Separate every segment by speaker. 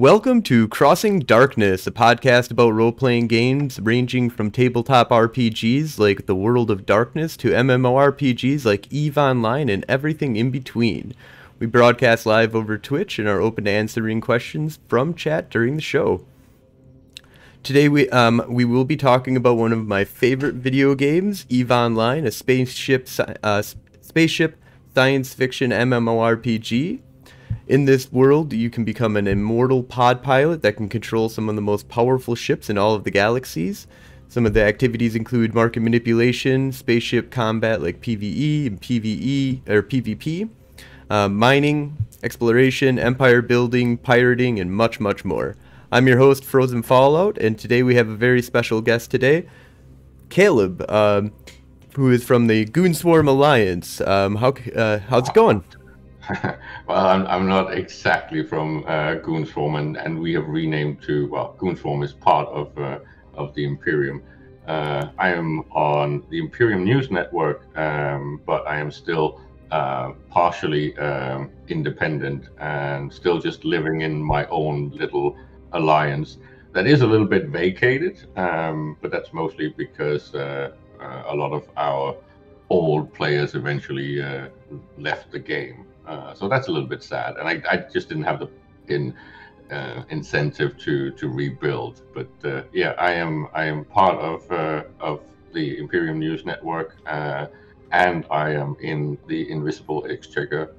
Speaker 1: Welcome to Crossing Darkness, a podcast about role-playing games ranging from tabletop RPGs like The World of Darkness to MMORPGs like EVE Online and everything in between. We broadcast live over Twitch and are open to answering questions from chat during the show. Today we will be talking about one of my favorite video games, EVE Online, a spaceship science fiction MMORPG. In this world, you can become an immortal pod pilot that can control some of the most powerful ships in all of the galaxies. Some of the activities include market manipulation, spaceship combat like PvE and PvP, mining, exploration, empire building, pirating, and much, much more. I'm your host, Frozen Fallout, and today we have a very special guest today, Caleb, who is from the Goonswarm Alliance. How's it going?
Speaker 2: Well, I'm not exactly from Goonswarm, and we have renamed to, well, Goonswarm is part of the Imperium. I am on the Imperium News Network, but I am still partially independent and still just living in my own little alliance that is a little bit vacated, but that's mostly because a lot of our old players eventually left the game. So that's a little bit sad, and I just didn't have the incentive to rebuild. But yeah, I am part of the Imperium News Network, and I am in the Invisible Exchequer,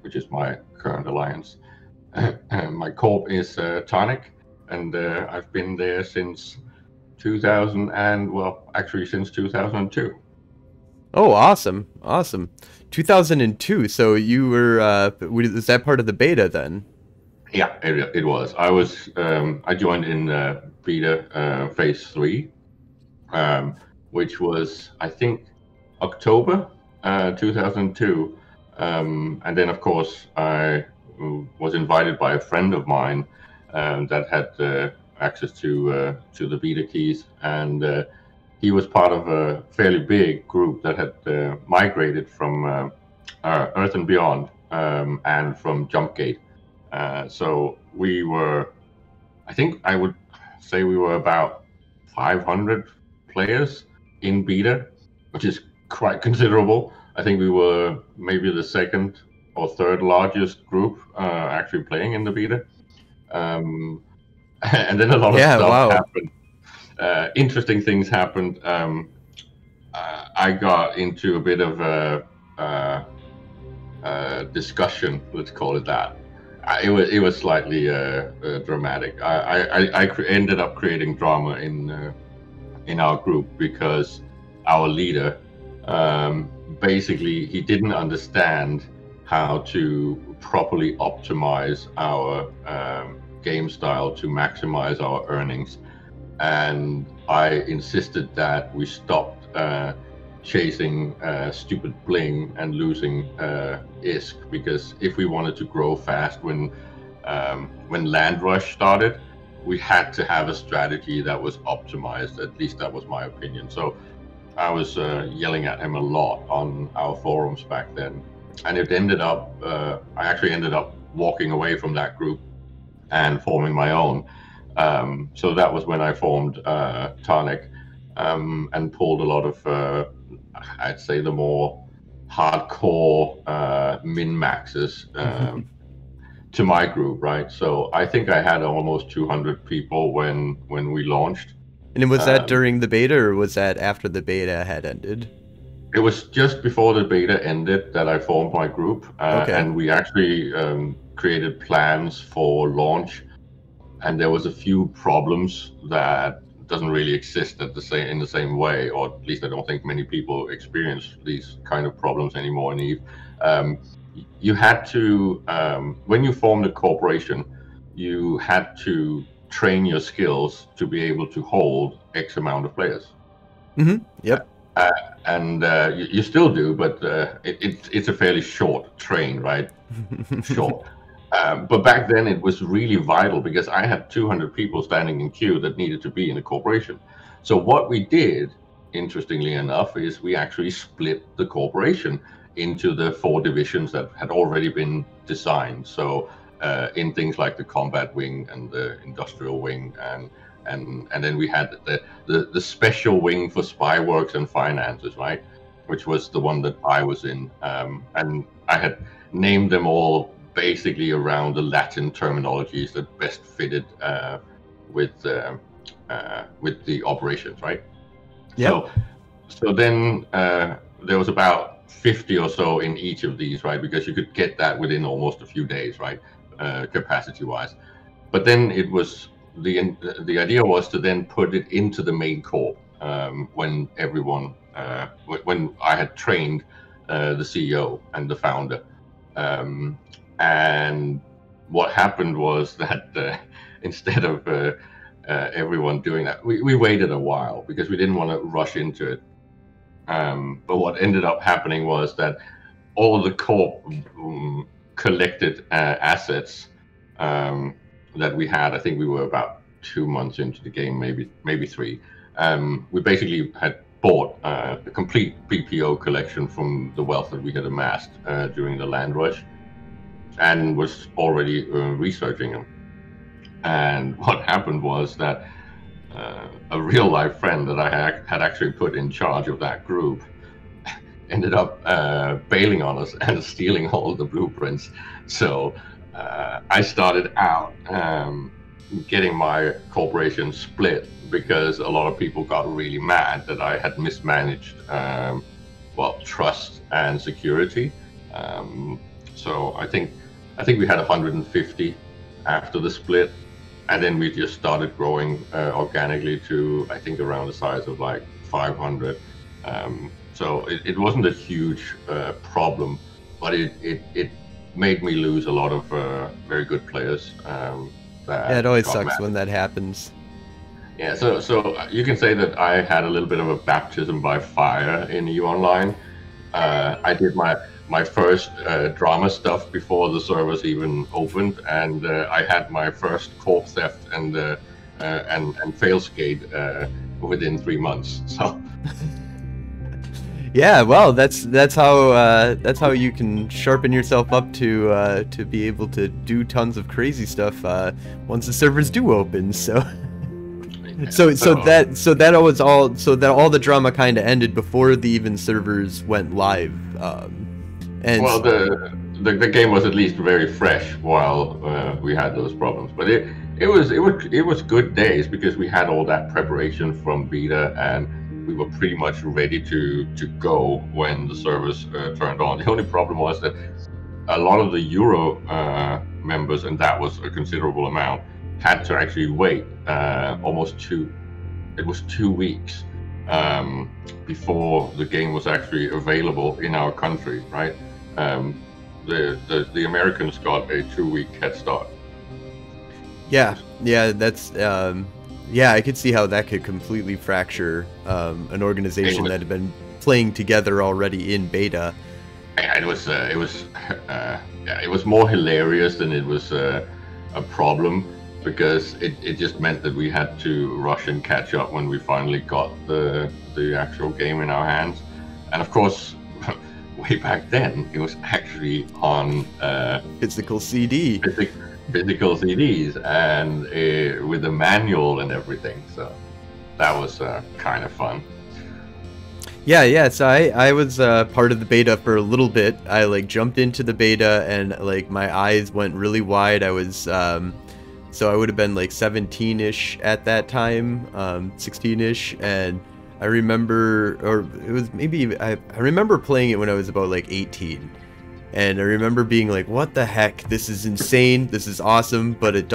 Speaker 2: which is my current alliance. My corp is Tonic, and I've been there since 2000, and well, actually since 2002.
Speaker 1: Oh, awesome. 2002, so you were, was that part of the beta then?
Speaker 2: Yeah, it was. I joined in beta phase 3, which was, I think, October 2002. And then, of course, I was invited by a friend of mine that had access to the beta keys, and he was part of a fairly big group that had migrated from Earth and Beyond and from Jumpgate. So we were, I think I would say we were about 500 players in beta, which is quite considerable. I think we were maybe the second or third largest group actually playing in the beta. And then a lot of stuff happened. Interesting things happened. I got into a bit of a discussion, let's call it that. It was slightly dramatic. I ended up creating drama in our group because our leader basically he didn't understand how to properly optimize our game style to maximize our earnings. And I insisted that we stopped chasing stupid bling and losing ISK, because if we wanted to grow fast when Land Rush started, we had to have a strategy that was optimized. At least that was my opinion. So I was yelling at him a lot on our forums back then, and it ended up I actually ended up walking away from that group and forming my own. So that was when I formed Tonic, and pulled a lot of, I'd say, the more hardcore min-maxes to my group, right? So I think I had almost 200 people when we launched.
Speaker 1: And was that during the beta, or was that after the beta had ended?
Speaker 2: It was just before the beta ended that I formed my group, and we actually created plans for launch. And there was a few problems that doesn't really exist in the same way, or at least I don't think many people experience these kind of problems anymore in EVE. You had to, when you formed a corporation, you had to train your skills to be able to hold X amount of players.
Speaker 1: Mm-hmm. Yep.
Speaker 2: And you still do, but it's a fairly short train, right? Short. But back then it was really vital because I had 200 people standing in queue that needed to be in a corporation. So what we did, interestingly enough, is we actually split the corporation into the 4 divisions that had already been designed. So in things like the combat wing and the industrial wing, and then we had the special wing for spy works and finances, right, which was the one that I was in, and I had named them all basically around the Latin terminologies that best fitted with the operations, right?
Speaker 1: Yep.
Speaker 2: So then there was about 50 or so in each of these, right? Because you could get that within almost a few days, right? Capacity-wise. But then it was the idea was to then put it into the main corps when everyone when I had trained the CEO and the founder, and what happened was that instead of everyone doing that, we waited a while because we didn't want to rush into it. But what ended up happening was that all of the corp collected assets that we had. I think we were about 2 months into the game, maybe 3. We basically had bought a complete PPO collection from the wealth that we had amassed during the land rush, and was already researching them. And what happened was that a real life friend that I had actually put in charge of that group ended up bailing on us and stealing all the blueprints. So I started out getting my corporation split because a lot of people got really mad that I had mismanaged trust and security. So I think we had 150 after the split, and then we just started growing organically to, I think, around the size of like 500. So it wasn't a huge problem, but it made me lose a lot of very good players.
Speaker 1: Yeah, it always sucks when that happens.
Speaker 2: Yeah, so you can say that I had a little bit of a baptism by fire in EU Online. I did my first drama stuff before the servers even opened, and I had my first corp theft and failskate within 3 months. So.
Speaker 1: Yeah, well, that's how you can sharpen yourself up to be able to do tons of crazy stuff once the servers do open. So that all the drama kind of ended before the even servers went live. And
Speaker 2: well, the game was at least very fresh while we had those problems, but it was good days because we had all that preparation from beta, and we were pretty much ready to go when the servers turned on. The only problem was that a lot of the Euro members, and that was a considerable amount, had to actually wait almost 2 weeks before the game was actually available in our country, right? The Americans got a 2-week head start.
Speaker 1: Yeah, that's yeah, I could see how that could completely fracture an organization that had been playing together already in beta.
Speaker 2: It was more hilarious than it was a problem, because it just meant that we had to rush and catch up when we finally got the actual game in our hands. And of course, way back then, it was actually on
Speaker 1: physical CD.
Speaker 2: Physical CDs, and with a manual and everything. So that was kind of fun.
Speaker 1: Yeah. So I was part of the beta for a little bit. I like jumped into the beta and like my eyes went really wide. I was so I would have been like 17-ish at that time, 16-ish, and I remember, or it was maybe I remember playing it when I was about like 18. And I remember being like, what the heck, this is insane, this is awesome, but it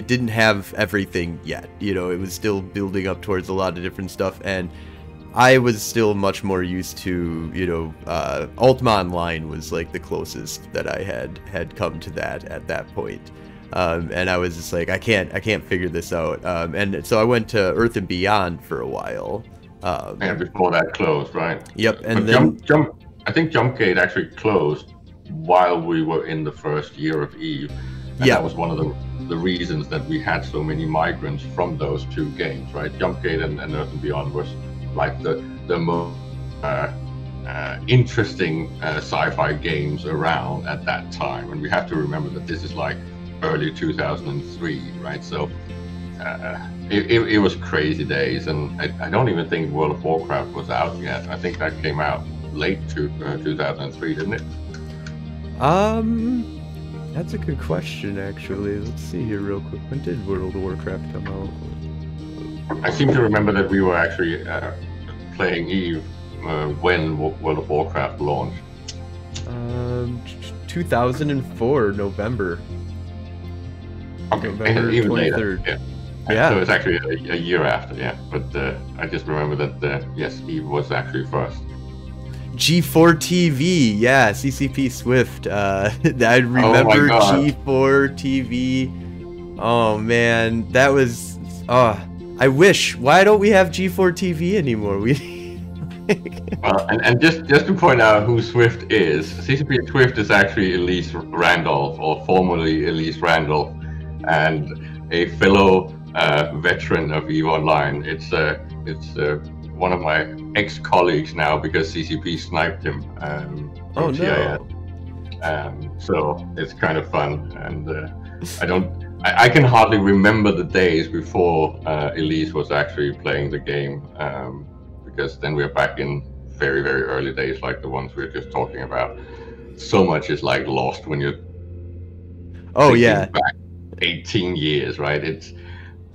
Speaker 1: didn't have everything yet, you know, it was still building up towards a lot of different stuff, and I was still much more used to, you know, Ultima Online was like the closest that I had come to that at that point. And I was just like, I can't figure this out, and so I went to Earth and Beyond for a while.
Speaker 2: And before that closed, right?
Speaker 1: Yep, and
Speaker 2: but
Speaker 1: then
Speaker 2: I think Jumpgate actually closed while we were in the first year of Eve, and that was one of the reasons that we had so many migrants from those 2 games, right? Jumpgate and Earth and Beyond was like the most interesting sci-fi games around at that time, and we have to remember that this is like early 2003, right? So it was crazy days, and I don't even think World of Warcraft was out yet. I think that came out late to 2003, didn't it?
Speaker 1: That's a good question, actually. Let's see here real quick. When did World of Warcraft come out?
Speaker 2: I seem to remember that we were actually playing EVE when World of Warcraft launched.
Speaker 1: 2004, November.
Speaker 2: Okay,
Speaker 1: November
Speaker 2: even
Speaker 1: 23rd.
Speaker 2: later. Yeah.
Speaker 1: Yeah.
Speaker 2: So it's actually a year after, yeah. But I just remember that, yes, EVE was actually first.
Speaker 1: G4 TV, yeah, CCP Swift. I remember G4 TV. Oh man, that was. I wish. Why don't we have G4 TV anymore?
Speaker 2: And just to point out who Swift is, CCP Swift is actually Elise Randolph, or formerly Elise Randolph, and a fellow veteran of EVE Online. It's one of my ex-colleagues now because CCP sniped him from TIS. So it's kind of fun, and I can hardly remember the days before Elise was actually playing the game, because then we're back in very, very early days, like the ones we were just talking about. So much is like lost when you're back 18 years, right? It's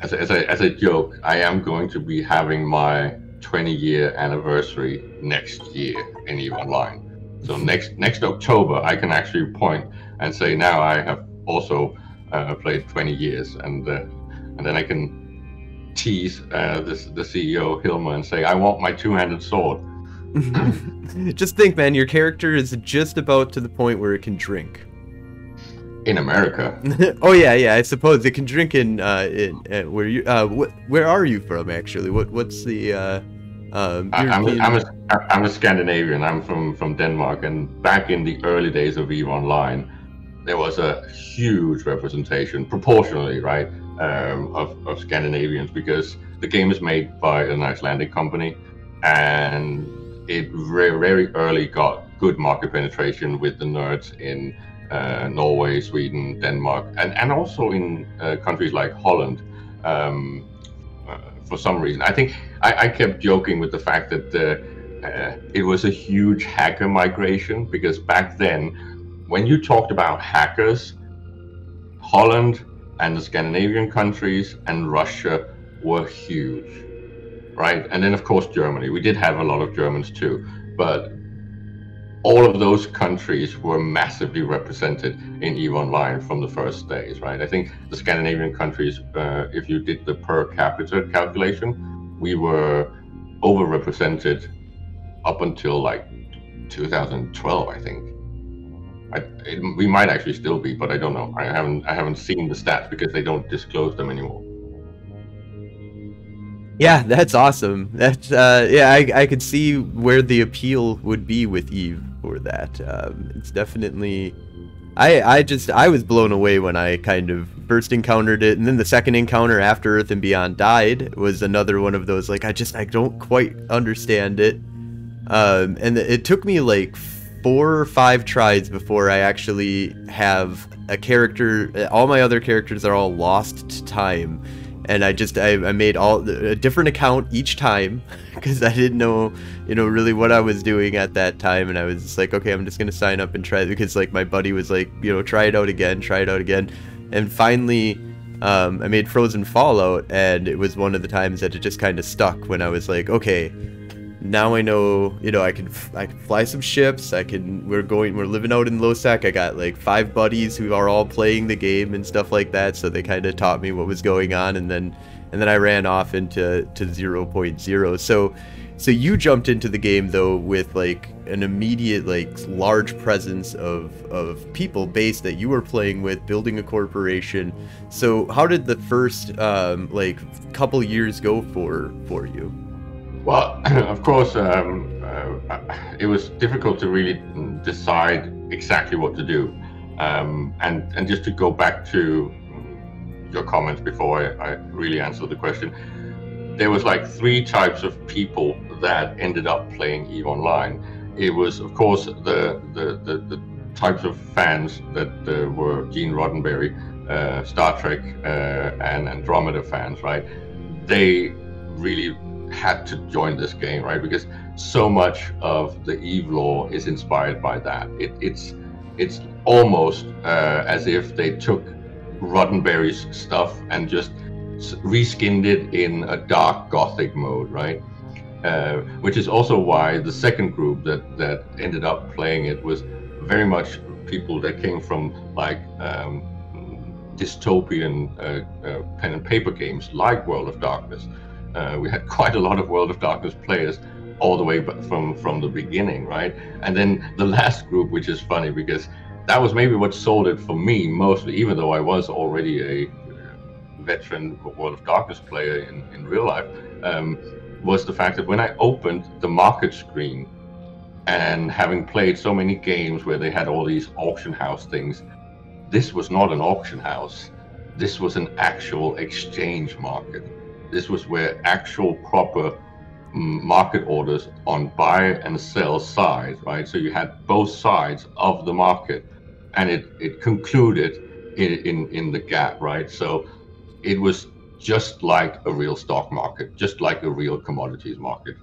Speaker 2: as a joke, I am going to be having my 20-year anniversary next year in EVE Online. So next October, I can actually point and say, now I have also played 20 years, and then I can tease the CEO Hilma and say, I want my two-handed sword.
Speaker 1: Just think, man, your character is just about to the point where it can drink.
Speaker 2: In America.
Speaker 1: Oh yeah, I suppose it can drink in where you where are you from, actually? What's the
Speaker 2: I'm a Scandinavian. I'm from Denmark, and back in the early days of EVE Online, there was a huge representation, proportionally, right, of Scandinavians, because the game is made by an Icelandic company, and it very early got good market penetration with the nerds in Norway, Sweden, Denmark, and also in countries like Holland. For some reason, I think I kept joking with the fact that it was a huge hacker migration, because back then, when you talked about hackers, Holland and the Scandinavian countries and Russia were huge, right? And then of course Germany. We did have a lot of Germans too, but all of those countries were massively represented in EVE Online from the first days, right? I think the Scandinavian countries, if you did the per capita calculation, we were overrepresented up until like 2012, I think. We might actually still be, but I don't know. I haven't seen the stats because they don't disclose them anymore.
Speaker 1: Yeah, that's awesome. That's yeah, I could see where the appeal would be with EVE for that. It's definitely, I was blown away when I kind of first encountered it, and then the second encounter after Earth and Beyond died was another one of those, like, I don't quite understand it. And it took me like 4 or 5 tries before I actually have a character. All my other characters are all lost to time. And I made a different account each time because I didn't know, really what I was doing at that time. And I was just like, okay, I'm just going to sign up and try it, because like my buddy was like, try it out again. And finally, I made Frozen Fallout, and it was one of the times that it just kind of stuck when I was like, okay, now I know, I can fly some ships. We're living out in Losec. I got like 5 buddies who are all playing the game and stuff like that. So they kind of taught me what was going on, and then I ran off into 0.0. So you jumped into the game though with like an immediate, like, large presence of people base that you were playing with, building a corporation. So how did the first like couple years go for you?
Speaker 2: Well, of course, it was difficult to really decide exactly what to do. And just to go back to your comments before I really answer the question, there was like 3 types of people that ended up playing EVE Online. It was, of course, the types of fans that were Gene Roddenberry, Star Trek and Andromeda fans, right? They really had to join this game, right? Because so much of the Eve lore is inspired by that. It's almost as if they took Roddenberry's stuff and just reskinned it in a dark gothic mode, right? Which is also why the second group that ended up playing it was very much people that came from like dystopian pen and paper games like World of Darkness. We had quite a lot of World of Darkness players all the way from the beginning, right? And then the last group, which is funny because that was maybe what sold it for me mostly, even though I was already a veteran World of Darkness player in real life, was the fact that when I opened the market screen, and having played so many games where they had all these auction house things, this was not an auction house. This was an actual exchange market. This was where actual proper market orders on buy and sell side, right? So you had both sides of the market, and it concluded in the gap, right? So it was just like a real stock market, just like a real commodities market.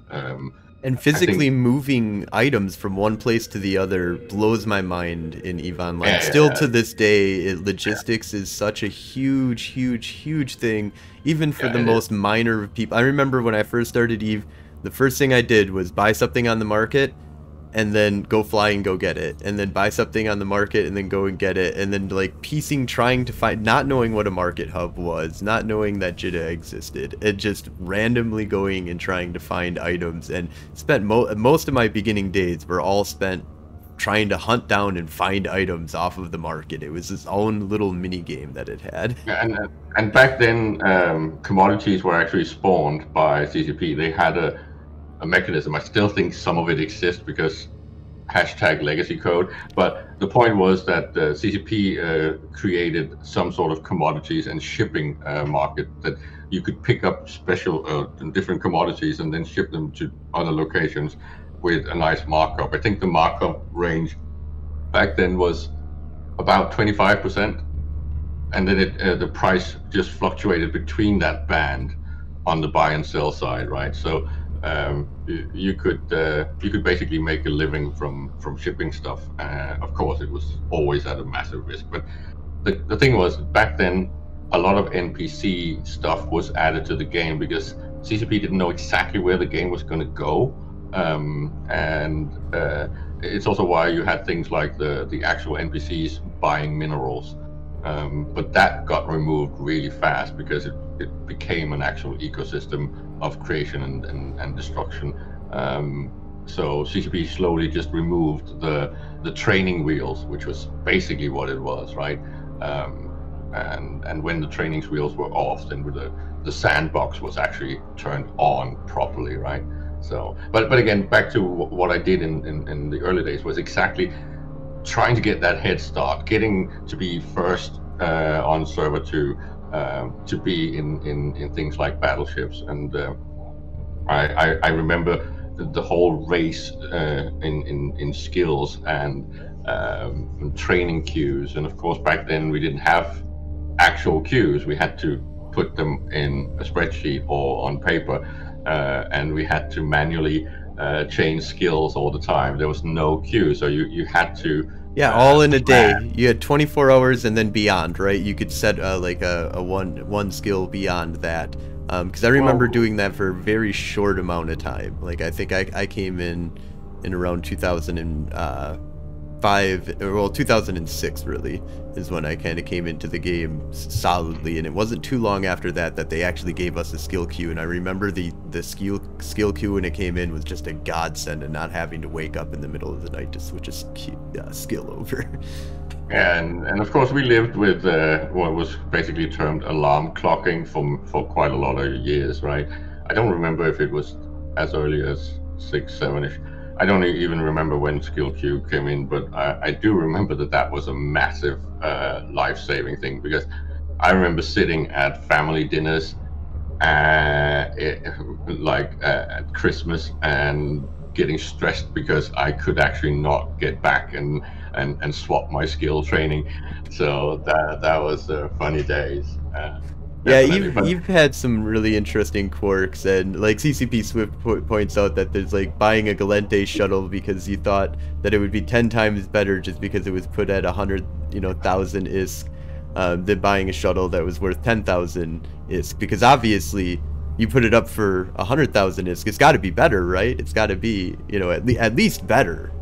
Speaker 1: And physically moving items from one place to the other blows my mind in EVE Online. Still to this day, logistics is such a huge thing, even for the most minor of people. I remember when I first started EVE, the first thing I did was buy something on the market, and then go fly and go get it, and then buy something on the market and then go and get it, and then like piecing, trying to find, not knowing what a market hub was, not knowing that JITA existed, and just randomly going and trying to find items, and spent most of my beginning days were all spent trying to hunt down and find items off of the market. It was its own little mini game that it had.
Speaker 2: And back then, commodities were actually spawned by CCP. They had a mechanism. I still think some of it exists because #legacy code. But the point was that CCP created some sort of commodities and shipping market that you could pick up special different commodities and then ship them to other locations with a nice markup. I think the markup range back then was about 25%, and then the price just fluctuated between that band on the buy and sell side, right? So you could basically make a living from shipping stuff. Of course, it was always at a massive risk. But the thing was, back then, a lot of NPC stuff was added to the game because CCP didn't know exactly where the game was going to go. And it's also why you had things like the actual NPCs buying minerals. But that got removed really fast because it became an actual ecosystem of creation and destruction. So CCP slowly just removed the training wheels, which was basically what it was, right? And when the training wheels were off, then the sandbox was actually turned on properly, right? So, but again, back to what I did in the early days was exactly trying to get that head start, getting to be first on server 2, to be in things like battleships. And I remember the whole race in skills and training queues. And of course, back then we didn't have actual queues. We had to put them in a spreadsheet or on paper, and we had to manually change skills all the time. There was no queue, so you had to
Speaker 1: all in a day. You had 24 hours and then beyond, right? You could set like a one skill beyond that, because I remember doing that for a very short amount of time. Like I think I came in around 2005, well 2006 really is when I kind of came into the game solidly, and it wasn't too long after that they actually gave us a skill queue. And I remember the skill queue when it came in was just a godsend, and not having to wake up in the middle of the night to switch a skill over.
Speaker 2: And of course we lived with what was basically termed alarm clocking for quite a lot of years, right? I don't remember if it was as early as 6, 7-ish. I don't even remember when skill queue came in, but I do remember that was a massive life-saving thing, because I remember sitting at family dinners at Christmas and getting stressed because I could actually not get back, and and swap my skill training. So that was funny days,
Speaker 1: Yeah,
Speaker 2: definitely.
Speaker 1: you've had some really interesting quirks, and like CCP Swift points out that there's like buying a Galente shuttle because you thought that it would be 10 times better just because it was put at 100,000 ISK, than buying a shuttle that was worth 10,000 ISK, because obviously you put it up for 100,000 ISK, it's got to be better, right? It's got to be, at least better.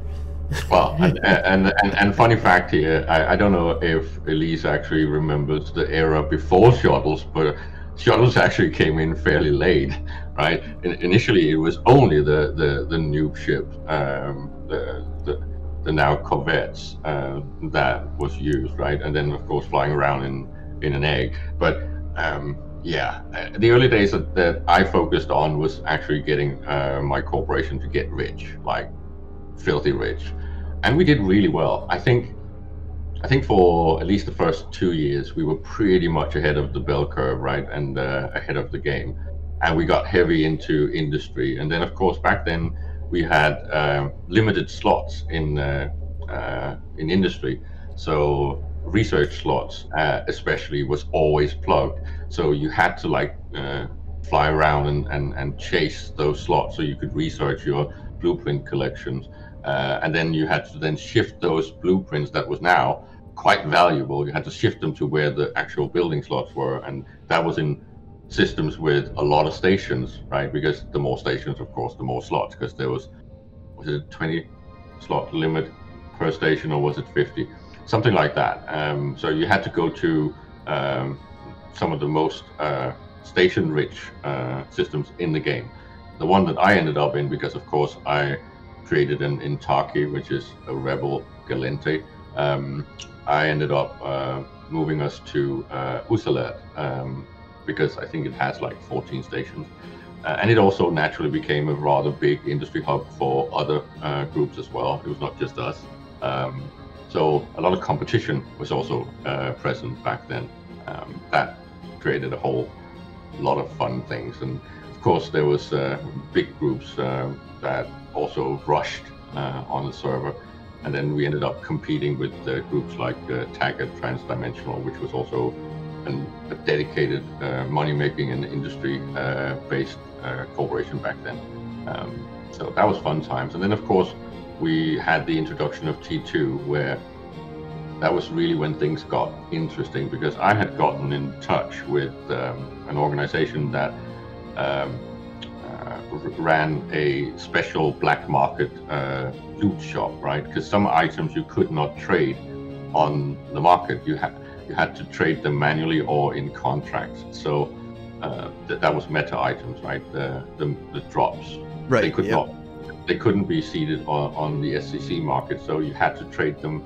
Speaker 2: Well, and funny fact here, I don't know if Elise actually remembers the era before shuttles, but shuttles actually came in fairly late, right? Initially, it was only the noob ships, the now corvettes, that was used, right? And then of course flying around in an egg. But yeah, the early days that I focused on was actually getting my corporation to get rich, like filthy rich, and we did really well. I think for at least the first 2 years we were pretty much ahead of the bell curve, right, and ahead of the game, and we got heavy into industry. And then of course back then we had limited slots in industry, so research slots especially was always plugged, so you had to like fly around and chase those slots so you could research your blueprint collections. And then you had to then shift those blueprints that was now quite valuable. You had to shift them to where the actual building slots were, and that was in systems with a lot of stations, right? Because the more stations, of course, the more slots. Because there was it a 20 slot limit per station, or was it 50? Something like that. So you had to go to some of the most station-rich systems in the game. The one that I ended up in, because of course I created an Intaki, which is a rebel Galente. I ended up moving us to Usalet, because I think it has like 14 stations. And it also naturally became a rather big industry hub for other groups as well. It was not just us. So a lot of competition was also present back then. That created a whole lot of fun things. And of course there was big groups that also rushed on the server, and then we ended up competing with groups like Taggart Transdimensional, which was also a dedicated money-making and industry-based corporation back then. So that was fun times. And then of course we had the introduction of T2, where that was really when things got interesting, because I had gotten in touch with an organization that ran a special black market loot shop, right? Because some items you could not trade on the market. You had to trade them manually or in contracts. So that was meta items, right? The drops.
Speaker 1: Right.
Speaker 2: They couldn't be seeded on the SCC market, so you had to trade them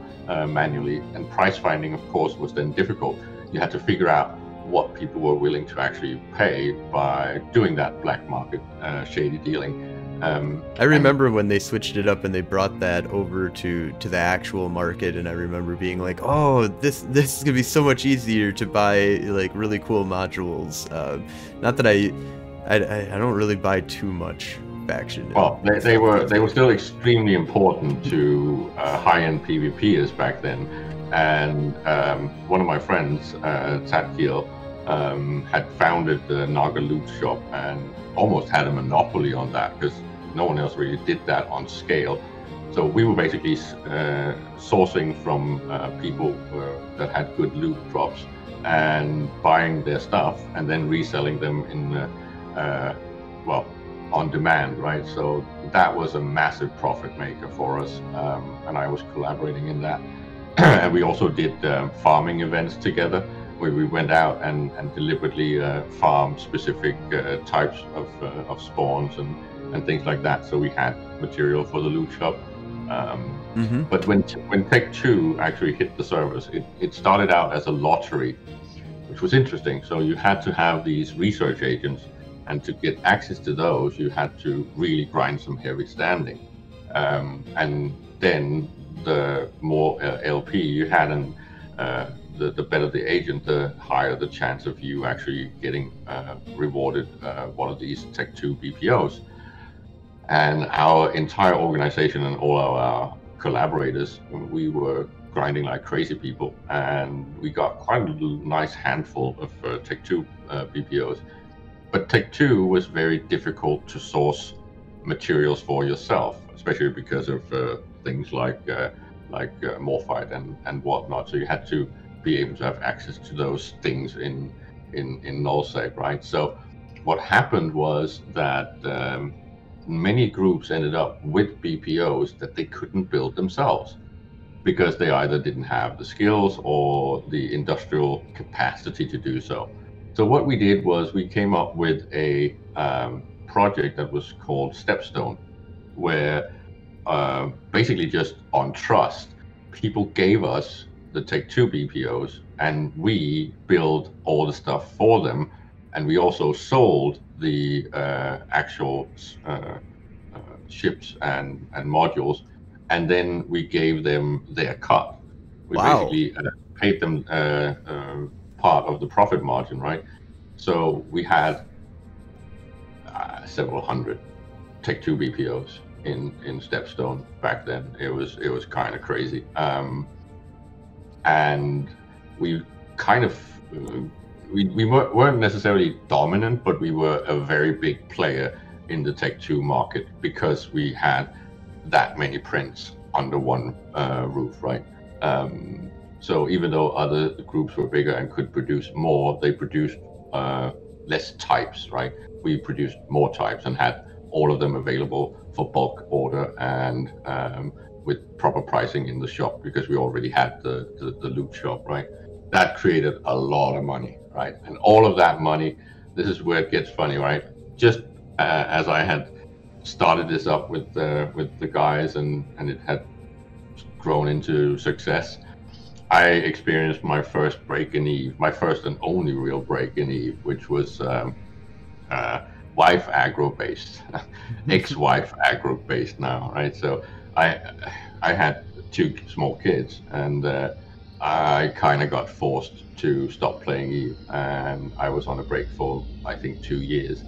Speaker 2: manually. And price finding, of course, was then difficult. You had to figure out what people were willing to actually pay by doing that black market shady dealing.
Speaker 1: I remember when they switched it up and they brought that over to the actual market, and I remember being like, oh, this is gonna be so much easier to buy like really cool modules. Not that I don't really buy too much faction.
Speaker 2: Well, they were still extremely important to high-end PvPers back then. And one of my friends, Tadkiel, had founded the Naga Loot Shop and almost had a monopoly on that, because no one else really did that on scale. So we were basically sourcing from people that had good loot drops and buying their stuff and then reselling them in, well, on demand, right? So that was a massive profit maker for us, and I was collaborating in that. And we also did farming events together, where we went out and deliberately farmed specific types of spawns and things like that. So we had material for the loot shop. But when Tech 2 actually hit the servers, it started out as a lottery, which was interesting. So you had to have these research agents, and to get access to those, you had to really grind some heavy standing. And then the more LP you had, and the better the agent, the higher the chance of you actually getting rewarded one of these Tech 2 BPOs. And our entire organization and all our collaborators, we were grinding like crazy people, and we got quite a nice handful of Tech 2 BPOs. But Tech 2 was very difficult to source materials for yourself, especially because of things like Morphite and whatnot. So you had to be able to have access to those things in nullsec, right? So what happened was that many groups ended up with BPOs that they couldn't build themselves because they either didn't have the skills or the industrial capacity to do so. So what we did was we came up with a project that was called Stepstone, where basically just on trust, people gave us the Tech 2 BPOs and we built all the stuff for them. And we also sold the actual ships and modules, and then we gave them their cut. We basically paid them part of the profit margin, right? So we had several hundred Tech 2 BPOs in Stepstone back then. It was kind of crazy, and we kind of we weren't necessarily dominant, but we were a very big player in the Tech 2 market because we had that many prints under one roof, right? So even though other groups were bigger and could produce more, they produced less types, right? We produced more types and had all of them available for bulk order and with proper pricing in the shop because we already had the loot shop, right? That created a lot of money, right? And all of that money, this is where it gets funny, right? Just as I had started this up with the guys and it had grown into success, I experienced my first break in Eve, my first and only real break in Eve, which was wife aggro based, ex-wife aggro based now, right? So I had two small kids, and I kind of got forced to stop playing Eve, and I was on a break for I think 2 years.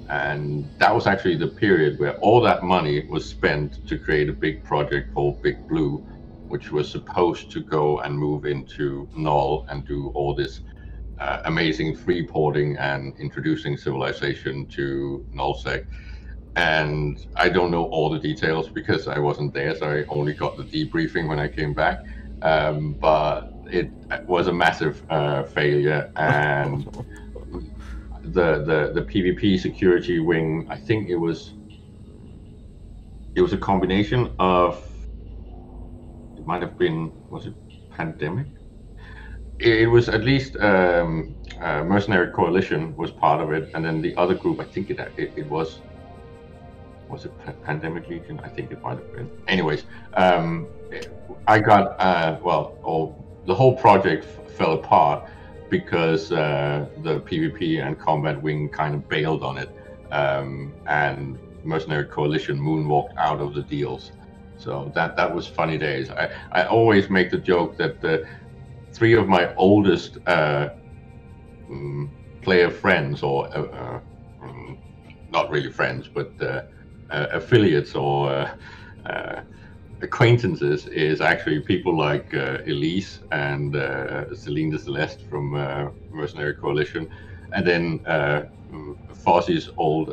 Speaker 2: And that was actually the period where all that money was spent to create a big project called Big Blue, which was supposed to go and move into Null and do all this amazing free porting and introducing civilization to nullsec. And I don't know all the details because I wasn't there, so I only got the debriefing when I came back. But it was a massive failure, and the PvP security wing, I think it was a combination of, it might have been, was it Pandemic? It was at least Mercenary Coalition was part of it, and then the other group, I think it was it Pandemic Legion? I think it might have been. Anyways, I got the whole project fell apart because the PvP and combat wing kind of bailed on it, and Mercenary Coalition moonwalked out of the deals. So that was funny days. I always make the joke that the 3 of my oldest player friends, or not really friends, but affiliates or acquaintances, is actually people like Elise and Celine de Celeste from Mercenary Coalition, and then Fozzie's old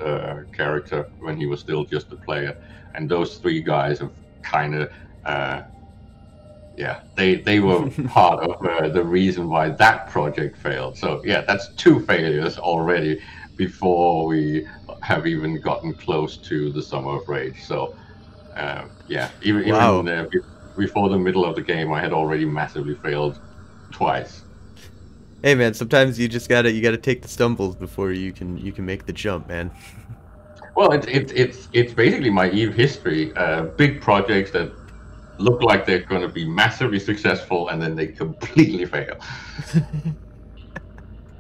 Speaker 2: character when he was still just a player. And those 3 guys have kind of they were part of the reason why that project failed. So yeah, that's 2 failures already before we have even gotten close to the Summer of Rage. So even before the middle of the game, I had already massively failed twice.
Speaker 1: Hey man, sometimes you just gotta take the stumbles before you can make the jump, man.
Speaker 2: Well, it's basically my Eve history. Big projects that look like they're going to be massively successful, and then they completely fail.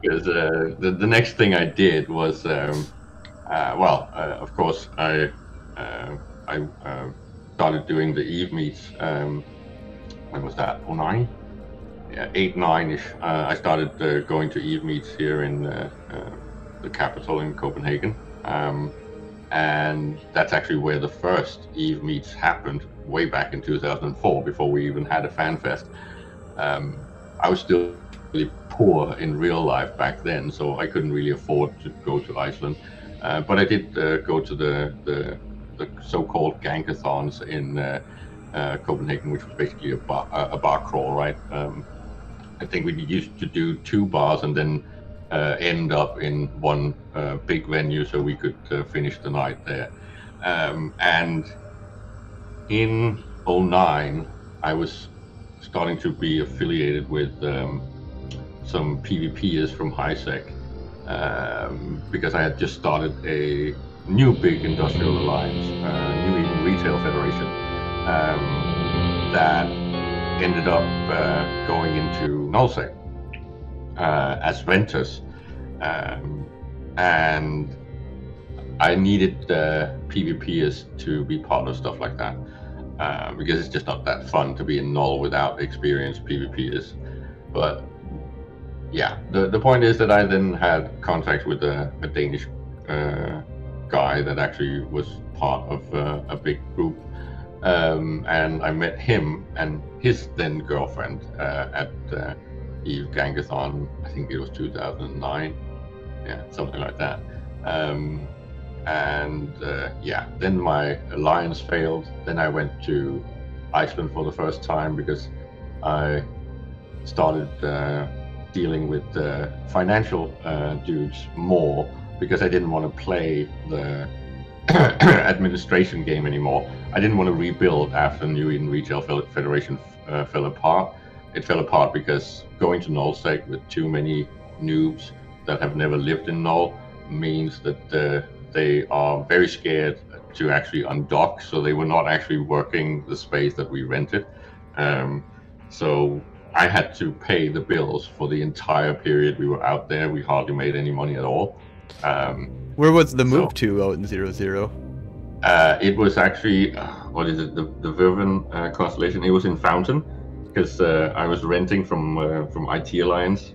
Speaker 2: Because the next thing I did was, of course, I started doing the Eve meets. When was that? 09? Yeah, 8, 9-ish. I started going to Eve meets here in the capital in Copenhagen. and that's actually where the first Eve meets happened, way back in 2004, before we even had a fan fest. I was still really poor in real life back then, so I couldn't really afford to go to Iceland. But I did go to the so-called gankathons in Copenhagen, which was basically a bar crawl, right? I think we used to do 2 bars and then end up in one big venue so we could finish the night there. And in 2009, I was starting to be affiliated with some PvPers from HiSec because I had just started a new big industrial alliance, New Eden Retail Federation, that ended up going into nullsec as renters, and I needed PvPers to be part of stuff like that because it's just not that fun to be in null without experienced PvPers. But yeah, the point is that I then had contact with a Danish guy that actually was part of a big group. And I met him and his then girlfriend at Eve Gangathon. I think it was 2009, yeah, something like that. Yeah, then my alliance failed. Then I went to Iceland for the first time because I started dealing with financial dudes more, because I didn't want to play the administration game anymore. I didn't want to rebuild after New Eden Retail Federation fell apart. It fell apart because going to nullsec with too many noobs that have never lived in null means that they are very scared to actually undock, so they were not actually working the space that we rented. So I had to pay the bills for the entire period we were out there. We hardly made any money at all.
Speaker 1: Where was the move to out in 00?
Speaker 2: It was actually, what is it, the Verven constellation. It was in Fountain, because I was renting from IT Alliance,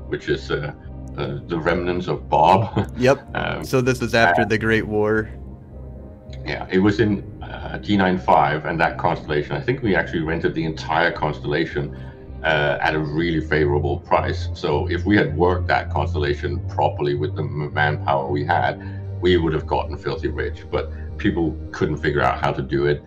Speaker 2: which is the remnants of Bob.
Speaker 1: Yep. So this was after the Great War.
Speaker 2: Yeah, it was in G95, and that constellation, I think we actually rented the entire constellation at a really favorable price. So if we had worked that constellation properly with the manpower we had, we would have gotten filthy rich. But people couldn't figure out how to do it.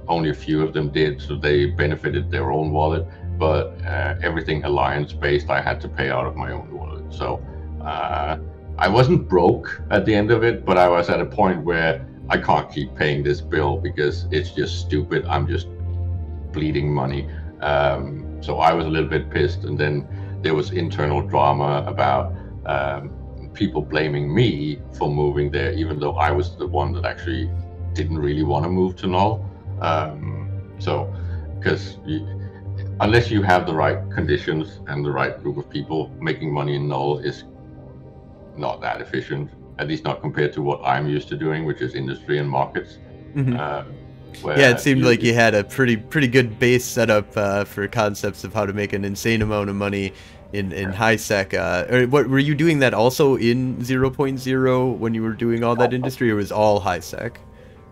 Speaker 2: Only a few of them did, so they benefited their own wallet. But everything alliance-based, I had to pay out of my own wallet. So I wasn't broke at the end of it, but I was at a point where I can't keep paying this bill because it's just stupid. I'm just bleeding money. So I was a little bit pissed, and then there was internal drama about people blaming me for moving there, even though I was the one that actually didn't really want to move to null. So, because unless you have the right conditions and the right group of people, making money in null is not that efficient, at least not compared to what I'm used to doing, which is industry and markets.
Speaker 1: Mm-hmm. Yeah, it seemed like you had a pretty good base set up for concepts of how to make an insane amount of money in HiSec. Or what, were you doing that also in 0.0 when you were doing all that industry, or was all HiSec?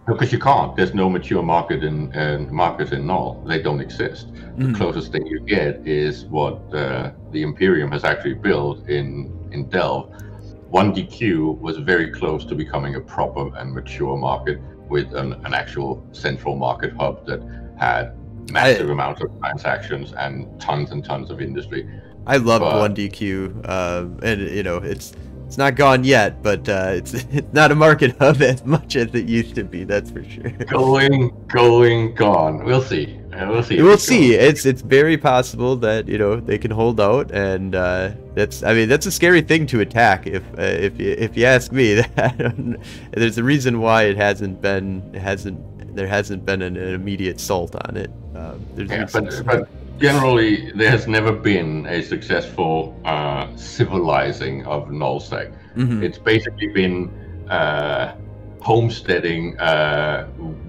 Speaker 2: Because you can't. There's no mature market in null. They don't exist. The closest thing you get is what the Imperium has actually built in Delve. 1DQ was very close to becoming a proper and mature market with an actual central market hub that had massive amounts of transactions and tons of industry.
Speaker 1: I love 1DQ, and you know, it's not gone yet, but it's not a market hub as much as it used to be. That's for sure.
Speaker 2: Gone. We'll see. We'll see.
Speaker 1: We'll see. It's very possible that, you know, they can hold out, and that's a scary thing to attack. If you ask me, there's a reason why there hasn't been an immediate salt on it.
Speaker 2: But generally, there has never been a successful civilizing of nullsec. It's basically been homesteading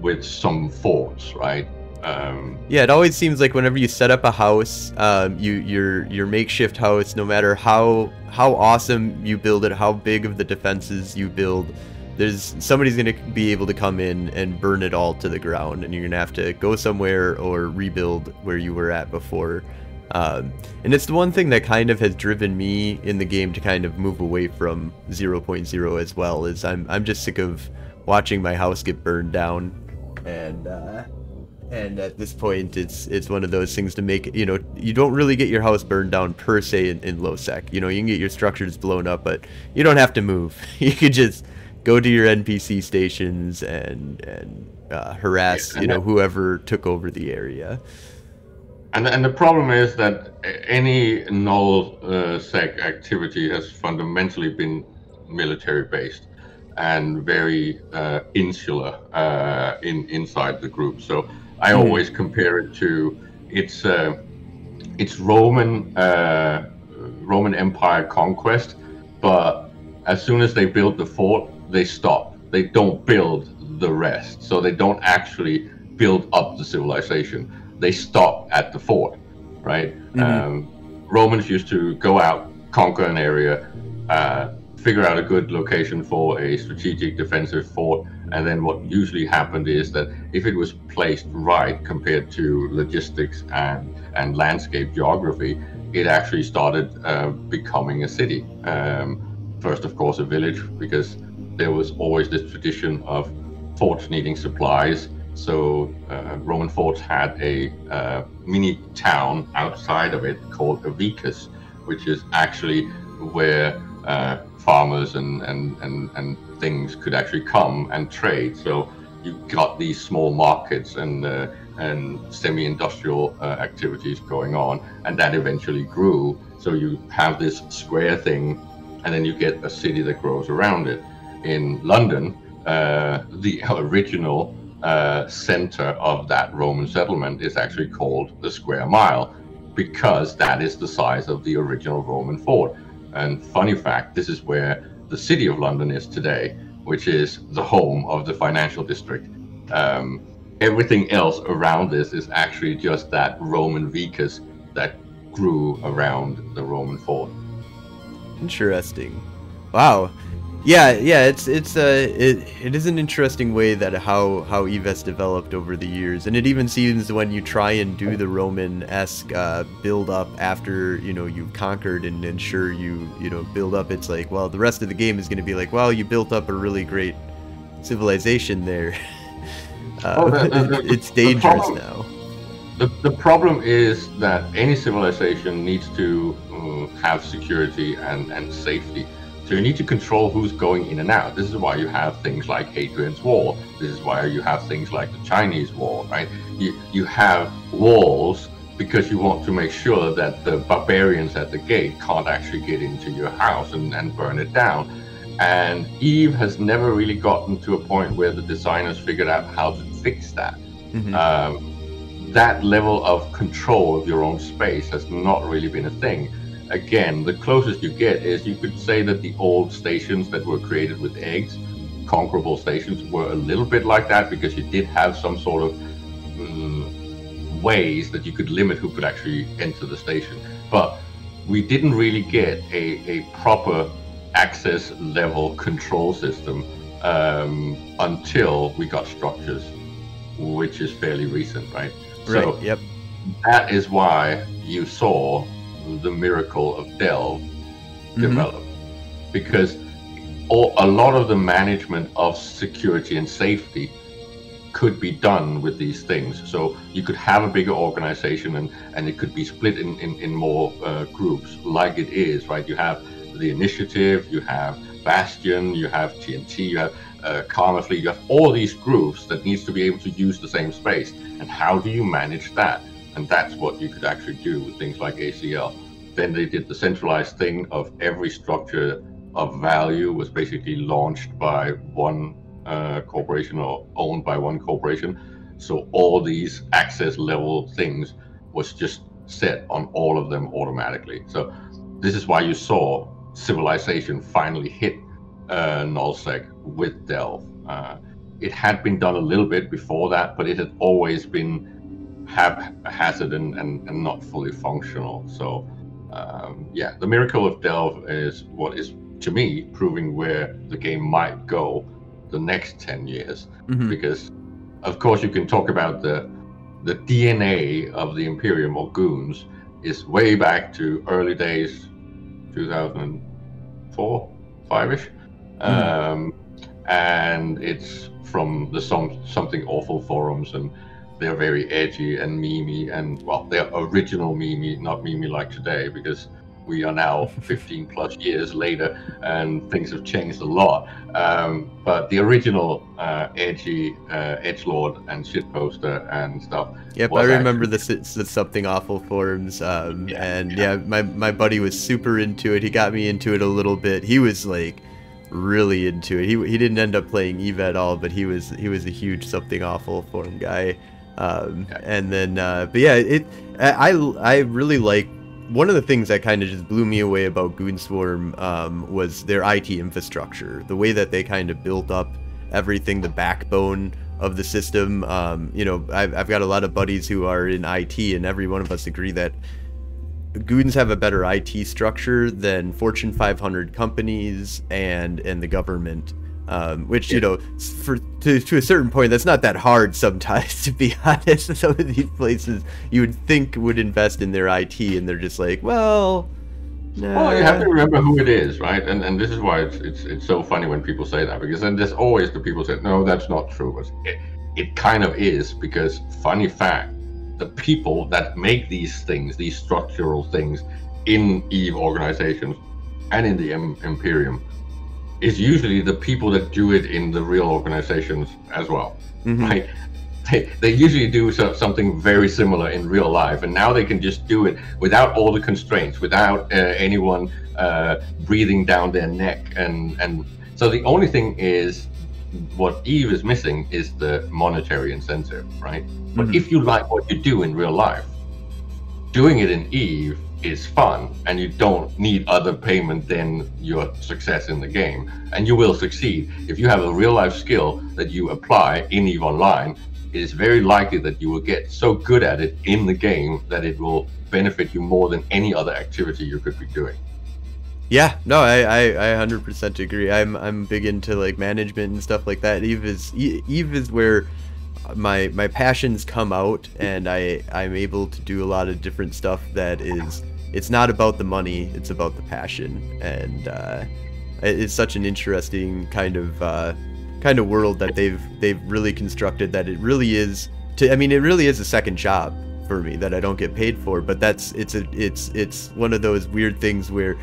Speaker 2: with some forts, right?
Speaker 1: Yeah, it always seems like whenever you set up a house, your makeshift house, no matter how awesome you build it, how big of the defenses you build, there's somebody's gonna be able to come in and burn it all to the ground, and you're gonna have to go somewhere or rebuild where you were at before. And it's the one thing that kind of has driven me in the game to kind of move away from 0.0 as well, is I'm just sick of watching my house get burned down, and at this point it's one of those things to make, you know, you don't really get your house burned down per se in low sec. You know, you can get your structures blown up, but you don't have to move. You could just go to your NPC stations and harass, you know, whoever took over the area.
Speaker 2: And the problem is that any null sec activity has fundamentally been military based and very insular inside the group. So I always compare it to it's Roman Empire conquest, but as soon as they build the fort, they stop. They don't build the rest. So they don't actually build up the civilization. They stop at the fort, right? Romans used to go out, conquer an area, figure out a good location for a strategic defensive fort, and then what usually happened is that if it was placed right compared to logistics and landscape geography, it actually started becoming a city. First, of course, a village, because there was always this tradition of forts needing supplies. So Roman forts had a mini town outside of it called a vicus, which is actually where farmers and things could actually come and trade. So you got these small markets and semi-industrial activities going on, and that eventually grew. So you have this square thing, and then you get a city that grows around it. In London, the original center of that Roman settlement is actually called the square mile, because that is the size of the original Roman fort. And funny fact, this is where the city of London is today, which is the home of the financial district. Everything else around this is actually just that Roman vicus that grew around the Roman fort.
Speaker 1: Interesting. Wow. Yeah, it is an interesting way that how Eve has developed over the years, and it even seems when you try and do the Roman-esque build up after, you know, you've conquered and ensure you know, build up, it's like, well, the rest of the game is going to be like, well, you built up a really great civilization there. It's dangerous now.
Speaker 2: The problem is that any civilization needs to have security and safety. So you need to control who's going in and out. This is why you have things like Hadrian's Wall. This is why you have things like the Chinese Wall, right? You have walls because you want to make sure that the barbarians at the gate can't actually get into your house and burn it down. And Eve has never really gotten to a point where the designers figured out how to fix that. That level of control of your own space has not really been a thing. Again, the closest you get is, you could say that the old stations that were created with eggs, conquerable stations, were a little bit like that, because you did have some sort of ways that you could limit who could actually enter the station. But we didn't really get a proper access level control system until we got structures, which is fairly recent, right?
Speaker 1: Right, yep.
Speaker 2: That is why you saw the miracle of Delve develop, because a lot of the management of security and safety could be done with these things. So you could have a bigger organization, and it could be split in more groups, like it is, right? You have the Initiative, you have Bastion, you have TNT, you have Karma Fleet, you have all these groups that needs to be able to use the same space. And how do you manage that? And that's what you could actually do with things like ACL. Then they did the centralized thing of every structure of value was basically launched by one corporation or owned by one corporation. So all these access level things was just set on all of them automatically. So this is why you saw civilization finally hit nullsec with Delve. It had been done a little bit before that, but it had always been haphazard and not fully functional. So yeah, the Miracle of Delve is what is, to me, proving where the game might go the next 10 years. Because of course you can talk about the DNA of the Imperium or Goons is way back to early days, 2004, 5-ish. And it's from the Something Awful forums, and they're very edgy and memey, and well, they're original memey, not memey like today, because we are now 15 plus years later and things have changed a lot. But the original edgy edgelord and shitposter and stuff.
Speaker 1: Yep, I remember the Something Awful forums, and yeah, my buddy was super into it. He got me into it a little bit. He was like really into it. He didn't end up playing EVE at all, but he was a huge Something Awful forum guy. And then but yeah, I really like, one of the things that kind of just blew me away about Goonswarm was their IT infrastructure, the way that they kind of built up everything, the backbone of the system. You know, I've got a lot of buddies who are in IT, and every one of us agree that Goons have a better IT structure than Fortune 500 companies and the government. Which, you know, to a certain point, that's not that hard sometimes, to be honest. Some of these places you would think would invest in their IT, and they're just like, well, nah.
Speaker 2: Well, you have to remember who it is, right? And this is why it's so funny when people say that, because then there's always the people say, no, that's not true. But it kind of is, because, funny fact, the people that make these things, these structural things in EVE organizations and in the Imperium, is usually the people that do it in the real organizations as well, right? They usually do something very similar in real life, and now they can just do it without all the constraints, without anyone breathing down their neck, and so the only thing is, what EVE is missing is the monetary incentive, right? But if you like what you do in real life, doing it in EVE is fun, and you don't need other payment than your success in the game, and you will succeed. If you have a real life skill that you apply in EVE Online, it is very likely that you will get so good at it in the game that it will benefit you more than any other activity you could be doing.
Speaker 1: Yeah, no, I 100% agree. I'm big into like management and stuff like that. EVE is where my passions come out, and I'm able to do a lot of different stuff that is, it's not about the money, it's about the passion. And it's such an interesting kind of world that they've really constructed, that it really is it really is a second job for me that I don't get paid for, but it's one of those weird things where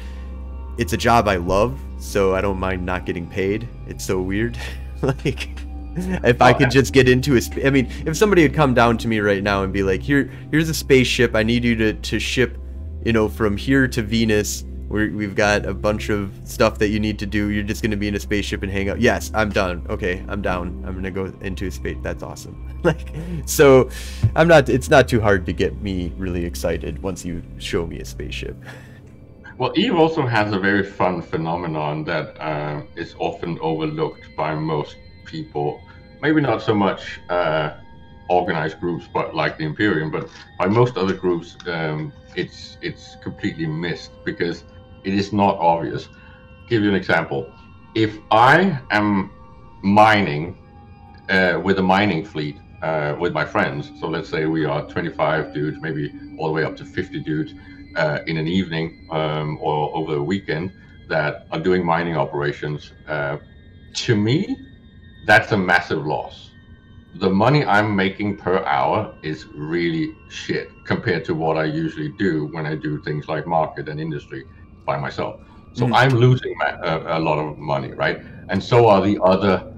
Speaker 1: it's a job I love, so I don't mind not getting paid. It's so weird. Like, if I could just get into if somebody would come down to me right now and be like, here's a spaceship, I need you to ship, you know, from here to Venus, we've got a bunch of stuff that you need to do, you're just going to be in a spaceship and hang out. Yes, I'm done. Okay, I'm down. I'm going to go into a space. That's awesome. Like, so it's not too hard to get me really excited once you show me a spaceship.
Speaker 2: Well, EVE also has a very fun phenomenon that is often overlooked by most people. Maybe not so much organized groups, but like the Imperium, but by most other groups, it's completely missed because it is not obvious. I'll give you an example. If I am mining with a mining fleet with my friends, so let's say we are 25 dudes, maybe all the way up to 50 dudes, in an evening or over a weekend that are doing mining operations, to me, that's a massive loss. The money I'm making per hour is really shit compared to what I usually do when I do things like market and industry by myself. So I'm losing a lot of money, right? And so are the other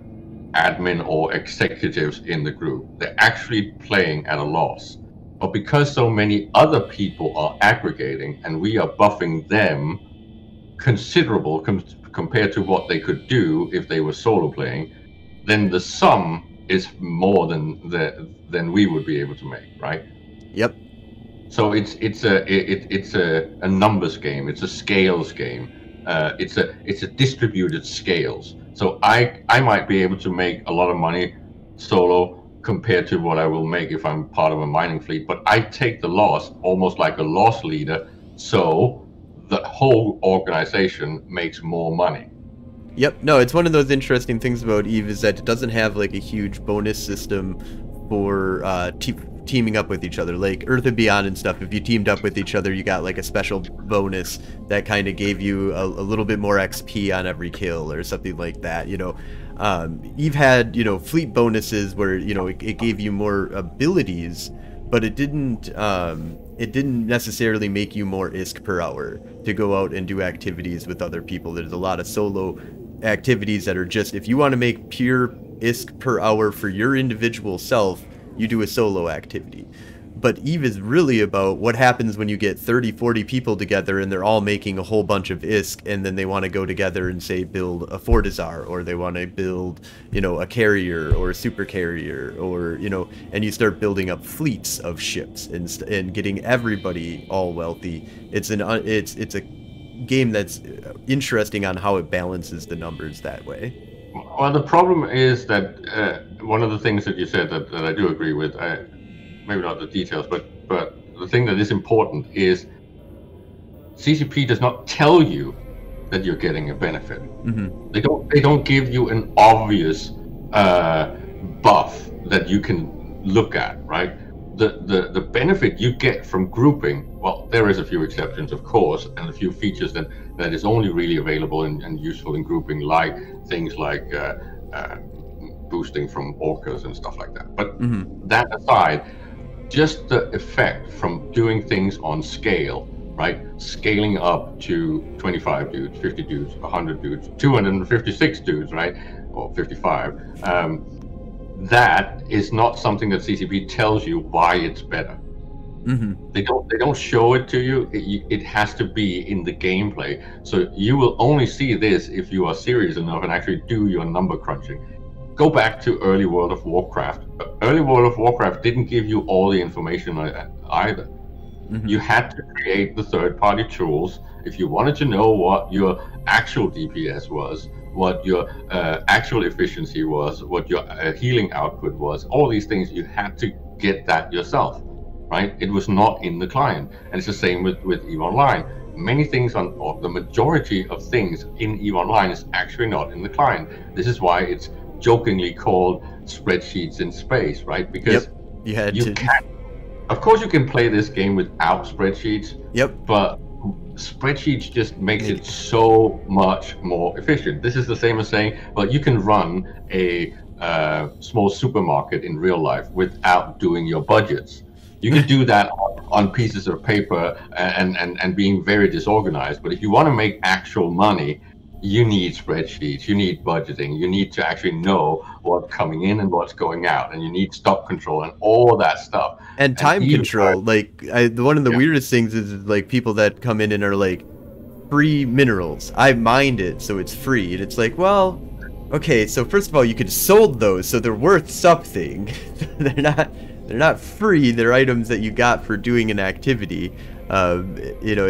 Speaker 2: admin or executives in the group. They're actually playing at a loss. But because so many other people are aggregating and we are buffing them considerable compared to what they could do if they were solo playing, then the sum is more than we would be able to make, right?
Speaker 1: Yep.
Speaker 2: So it's a numbers game. It's a scales game. It's a distributed scales. So I might be able to make a lot of money solo, compared to what I will make if I'm part of a mining fleet. But I take the loss almost like a loss leader, so the whole organization makes more money.
Speaker 1: Yep. No, it's one of those interesting things about Eve is that it doesn't have like a huge bonus system for teaming up with each other. Like Earth and Beyond and stuff, if you teamed up with each other, you got like a special bonus that kind of gave you a little bit more XP on every kill or something like that, you know. Eve had, you know, fleet bonuses where, you know, it gave you more abilities, but it didn't necessarily make you more ISK per hour to go out and do activities with other people. There's a lot of solo activities that are just, if you want to make pure ISK per hour for your individual self, you do a solo activity. But Eve is really about what happens when you get 30, 40 people together and they're all making a whole bunch of ISK, and then they want to go together and say build a Fortizar, or they want to build, you know, a carrier or a super carrier, or, you know, and you start building up fleets of ships and getting everybody all wealthy. It's a game that's interesting on how it balances the numbers that way.
Speaker 2: Well, the problem is that one of the things that you said that I do agree with, maybe not the details, but the thing that is important is CCP does not tell you that you're getting a benefit.
Speaker 1: Mm-hmm.
Speaker 2: They don't give you an obvious buff that you can look at, right? The benefit you get from grouping, well, there is a few exceptions, of course, and a few features that is only really available and useful in grouping, like things like boosting from orcas and stuff like that. But that aside, just the effect from doing things on scale, right? Scaling up to 25 dudes, 50 dudes, 100 dudes, 256 dudes, right? Or 55. That is not something that CCP tells you why it's better. They don't show it to you. It has to be in the gameplay. So you will only see this if you are serious enough and actually do your number crunching. Go back to early World of Warcraft. Early World of Warcraft didn't give you all the information either. You had to create the third-party tools if you wanted to know what your actual DPS was, what your actual efficiency was, what your healing output was. All these things, you had to get that yourself, right? It was not in the client. And it's the same with EVE Online. Many things or the majority of things in EVE Online is actually not in the client. This is why it's jokingly called spreadsheets in space, right? Because
Speaker 1: you can't.
Speaker 2: Of course, you can play this game without spreadsheets. But spreadsheets just makes it so much more efficient. This is the same as saying, well, you can run a small supermarket in real life without doing your budgets. You can do that on pieces of paper and being very disorganized. But if you want to make actual money, you need spreadsheets, you need budgeting, you need to actually know what's coming in and what's going out, and you need stock control and all that stuff.
Speaker 1: And time control. Like, one of the weirdest things is like people that come in and are like, free minerals. I mined it, so it's free. And it's like, well, okay, so first of all, you could have sold those, so they're worth something. They're not free. They're items that you got for doing an activity. You know,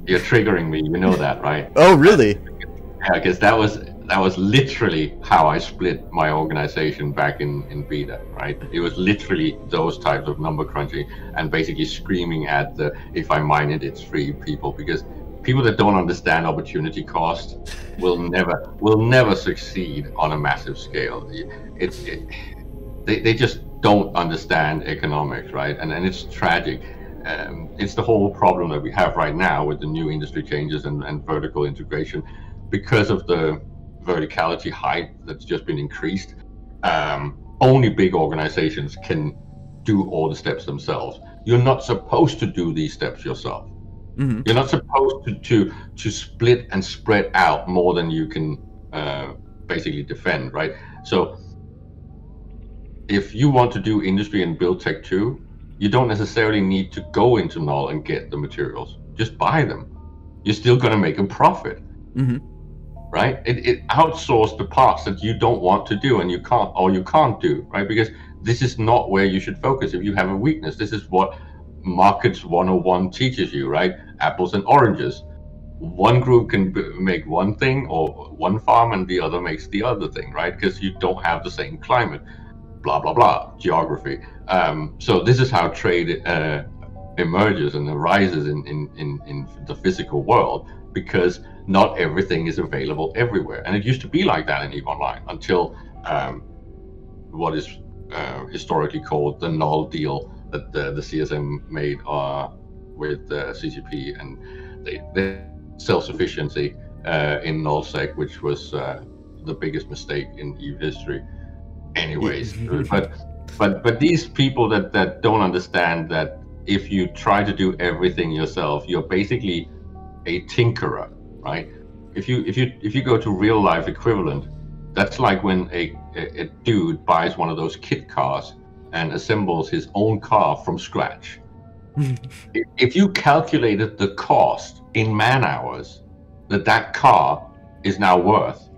Speaker 2: You're triggering me, you know that, right?
Speaker 1: Oh, really?
Speaker 2: Yeah, because that was literally how I split my organization back in beta, right? It was literally those types of number crunching and basically screaming at the if I mine it, it's free people, because people that don't understand opportunity cost will never succeed on a massive scale. They just don't understand economics, right? And it's tragic. It's the whole problem that we have right now with the new industry changes and vertical integration. Because of the verticality height that's just been increased, only big organizations can do all the steps themselves. You're not supposed to do these steps yourself. You're not supposed to split and spread out more than you can basically defend, right? So if you want to do industry and build tech too, you don't necessarily need to go into Null and get the materials. Just buy them. You're still going to make a profit, right? It outsources the parts that you don't want to do and you can't do, right? Because this is not where you should focus. If you have a weakness, this is what Markets 101 teaches you, right? Apples and oranges. one group can make one thing or one farm and the other makes the other thing, right? Because you don't have the same climate, blah blah blah, geography. So this is how trade emerges and arises in the physical world, because not everything is available everywhere. And it used to be like that in EVE Online until what is historically called the null deal that the CSM made with CCP, and they self-sufficiency in nullsec, which was the biggest mistake in EVE history. Anyways, but these people that don't understand that if you try to do everything yourself, you're basically a tinkerer, right? If you go to real life equivalent, that's like when a dude buys one of those kit cars and assembles his own car from scratch. If you calculated the cost in man hours that car is now worth,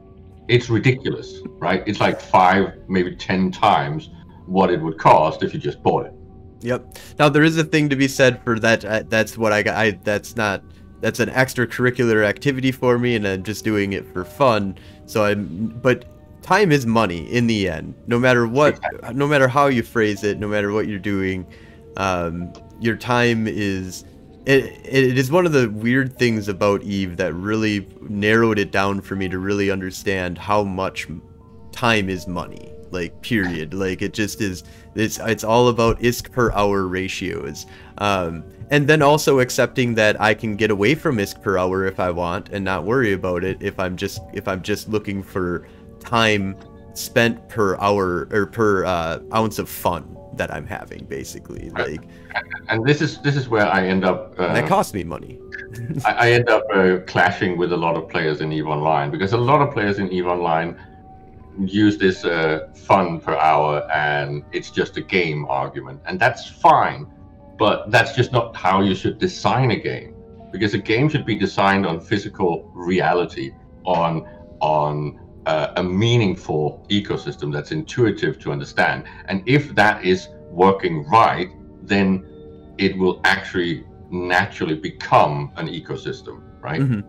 Speaker 2: it's ridiculous, right? It's like 5, maybe 10 times what it would cost if you just bought it.
Speaker 1: Yep. Now there is a thing to be said for that. That's what I got. That's an extracurricular activity for me, and I'm just doing it for fun. But time is money in the end. No matter what, no matter how you phrase it, no matter what you're doing, your time is. It is one of the weird things about EVE that really narrowed it down for me to really understand how much time is money. Like, period. Like, it just is. It's all about ISK per hour ratios. And then also accepting that I can get away from ISK per hour if I want and not worry about it if I'm just looking for time spent per hour or per ounce of fun that I'm having, basically. Like,
Speaker 2: and this is where I end up.
Speaker 1: That costs me money.
Speaker 2: I end up clashing with a lot of players in EVE Online, because a lot of players in EVE Online use this fun per hour and it's just a game argument, and that's fine, but that's just not how you should design a game, because a game should be designed on physical reality, on a meaningful ecosystem that's intuitive to understand. And if that is working right, then it will actually naturally become an ecosystem, right? Mm-hmm.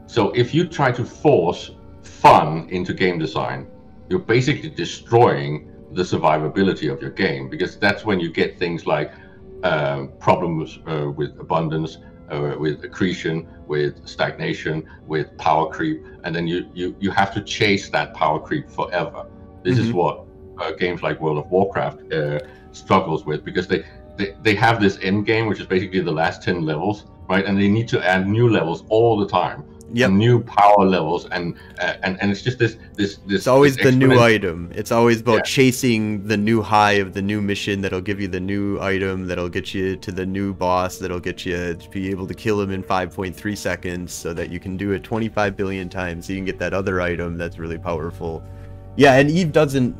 Speaker 2: So if you try to force fun into game design, you're basically destroying the survivability of your game, because that's when you get things like problems with abundance, with accretion, with stagnation, with power creep, and then you have to chase that power creep forever. This is what games like World of Warcraft struggles with, because they have this end game, which is basically the last 10 levels, right? And they need to add new levels all the time. Yep. New power levels, and it's just this. It's
Speaker 1: always the new item. It's always about chasing the new high of the new mission that'll give you the new item that'll get you to the new boss that'll get you to be able to kill him in 5.3 seconds, so that you can do it 25 billion times, so you can get that other item that's really powerful. Yeah, and EVE doesn't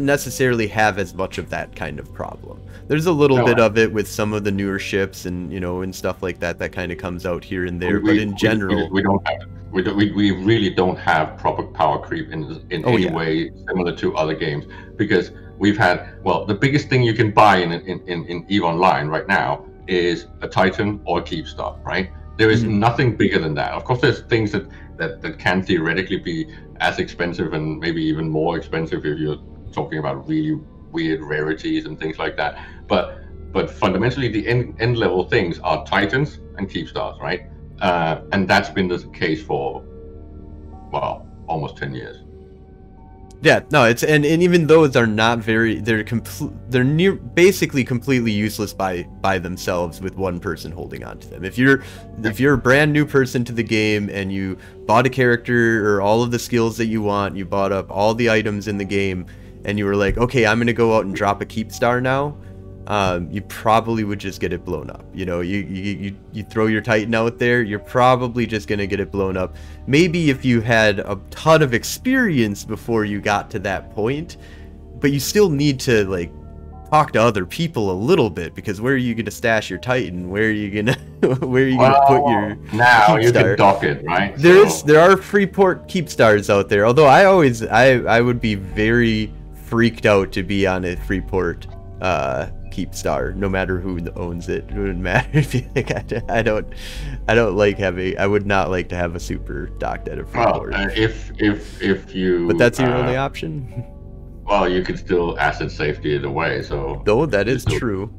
Speaker 1: necessarily have as much of that kind of problem. There's a little bit of it with some of the newer ships and and stuff like that kind of comes out here and there. But in general,
Speaker 2: we don't have it. We really don't have proper power creep in any way similar to other games, because we've had, well, the biggest thing you can buy in EVE Online right now is a Titan or a Keepstar, right? There is nothing bigger than that. Of course, there's things that can theoretically be as expensive and maybe even more expensive if you're talking about really weird rarities and things like that, but fundamentally the end level things are Titans and Keepstars, right? And that's been the case for, well, almost 10 years.
Speaker 1: Yeah, no, it's and even those are not very, they're basically completely useless by themselves with one person holding on to them. If you're a brand new person to the game and you bought a character or all of the skills that you want, you bought up all the items in the game, and you were like, okay, I'm gonna go out and drop a Keepstar now, you probably would just get it blown up. You throw your Titan out there, you're probably just gonna get it blown up. Maybe if you had a ton of experience before you got to that point, but you still need to like talk to other people a little bit, because where are you gonna stash your Titan? Where are you gonna put your
Speaker 2: now Keepstar? You can dock it, right?
Speaker 1: There are Freeport Keepstars out there, although I would be very freaked out to be on a Freeport keep star, no matter who owns it. It wouldn't matter if you like. I don't like having. I would not like to have a super docked at a Freeport.
Speaker 2: Well, if you.
Speaker 1: But that's your only option.
Speaker 2: Well, you could still asset safety it away. So.
Speaker 1: Though that is true.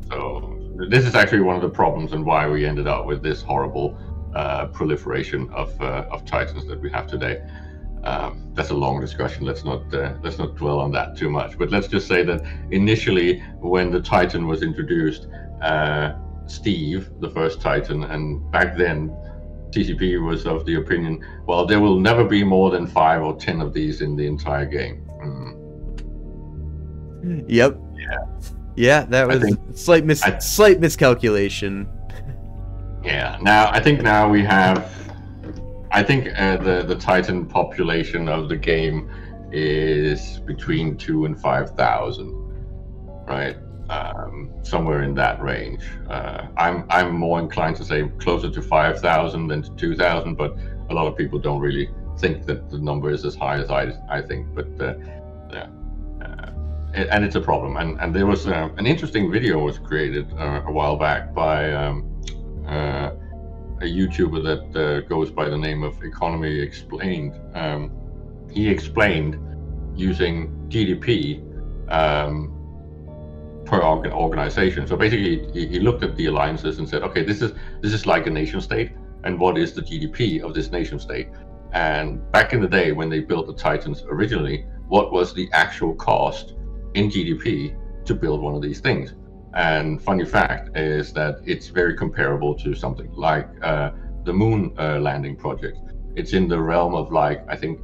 Speaker 2: So this is actually one of the problems and why we ended up with this horrible proliferation of Titans that we have today. That's a long discussion. Let's not dwell on that too much. But let's just say that initially, when the Titan was introduced, Steve, the first Titan, and back then, TCP was of the opinion, well, there will never be more than 5 or 10 of these in the entire game.
Speaker 1: Yep. Yeah, that was slight miscalculation.
Speaker 2: Yeah. Now I think we have. I think the Titan population of the game is between 2,000 and 5,000, right? Somewhere in that range. I'm more inclined to say closer to 5,000 than to 2,000, but a lot of people don't really think that the number is as high as I think. But yeah, and it's a problem. And there was an interesting video was created a while back by a YouTuber that goes by the name of Economy Explained. He explained using GDP per organization. So basically, he looked at the alliances and said, okay, this is like a nation state, and what is the GDP of this nation state? And back in the day when they built the Titans originally, what was the actual cost in GDP to build one of these things? And funny fact is that it's very comparable to something like the moon landing project. It's in the realm of like, I think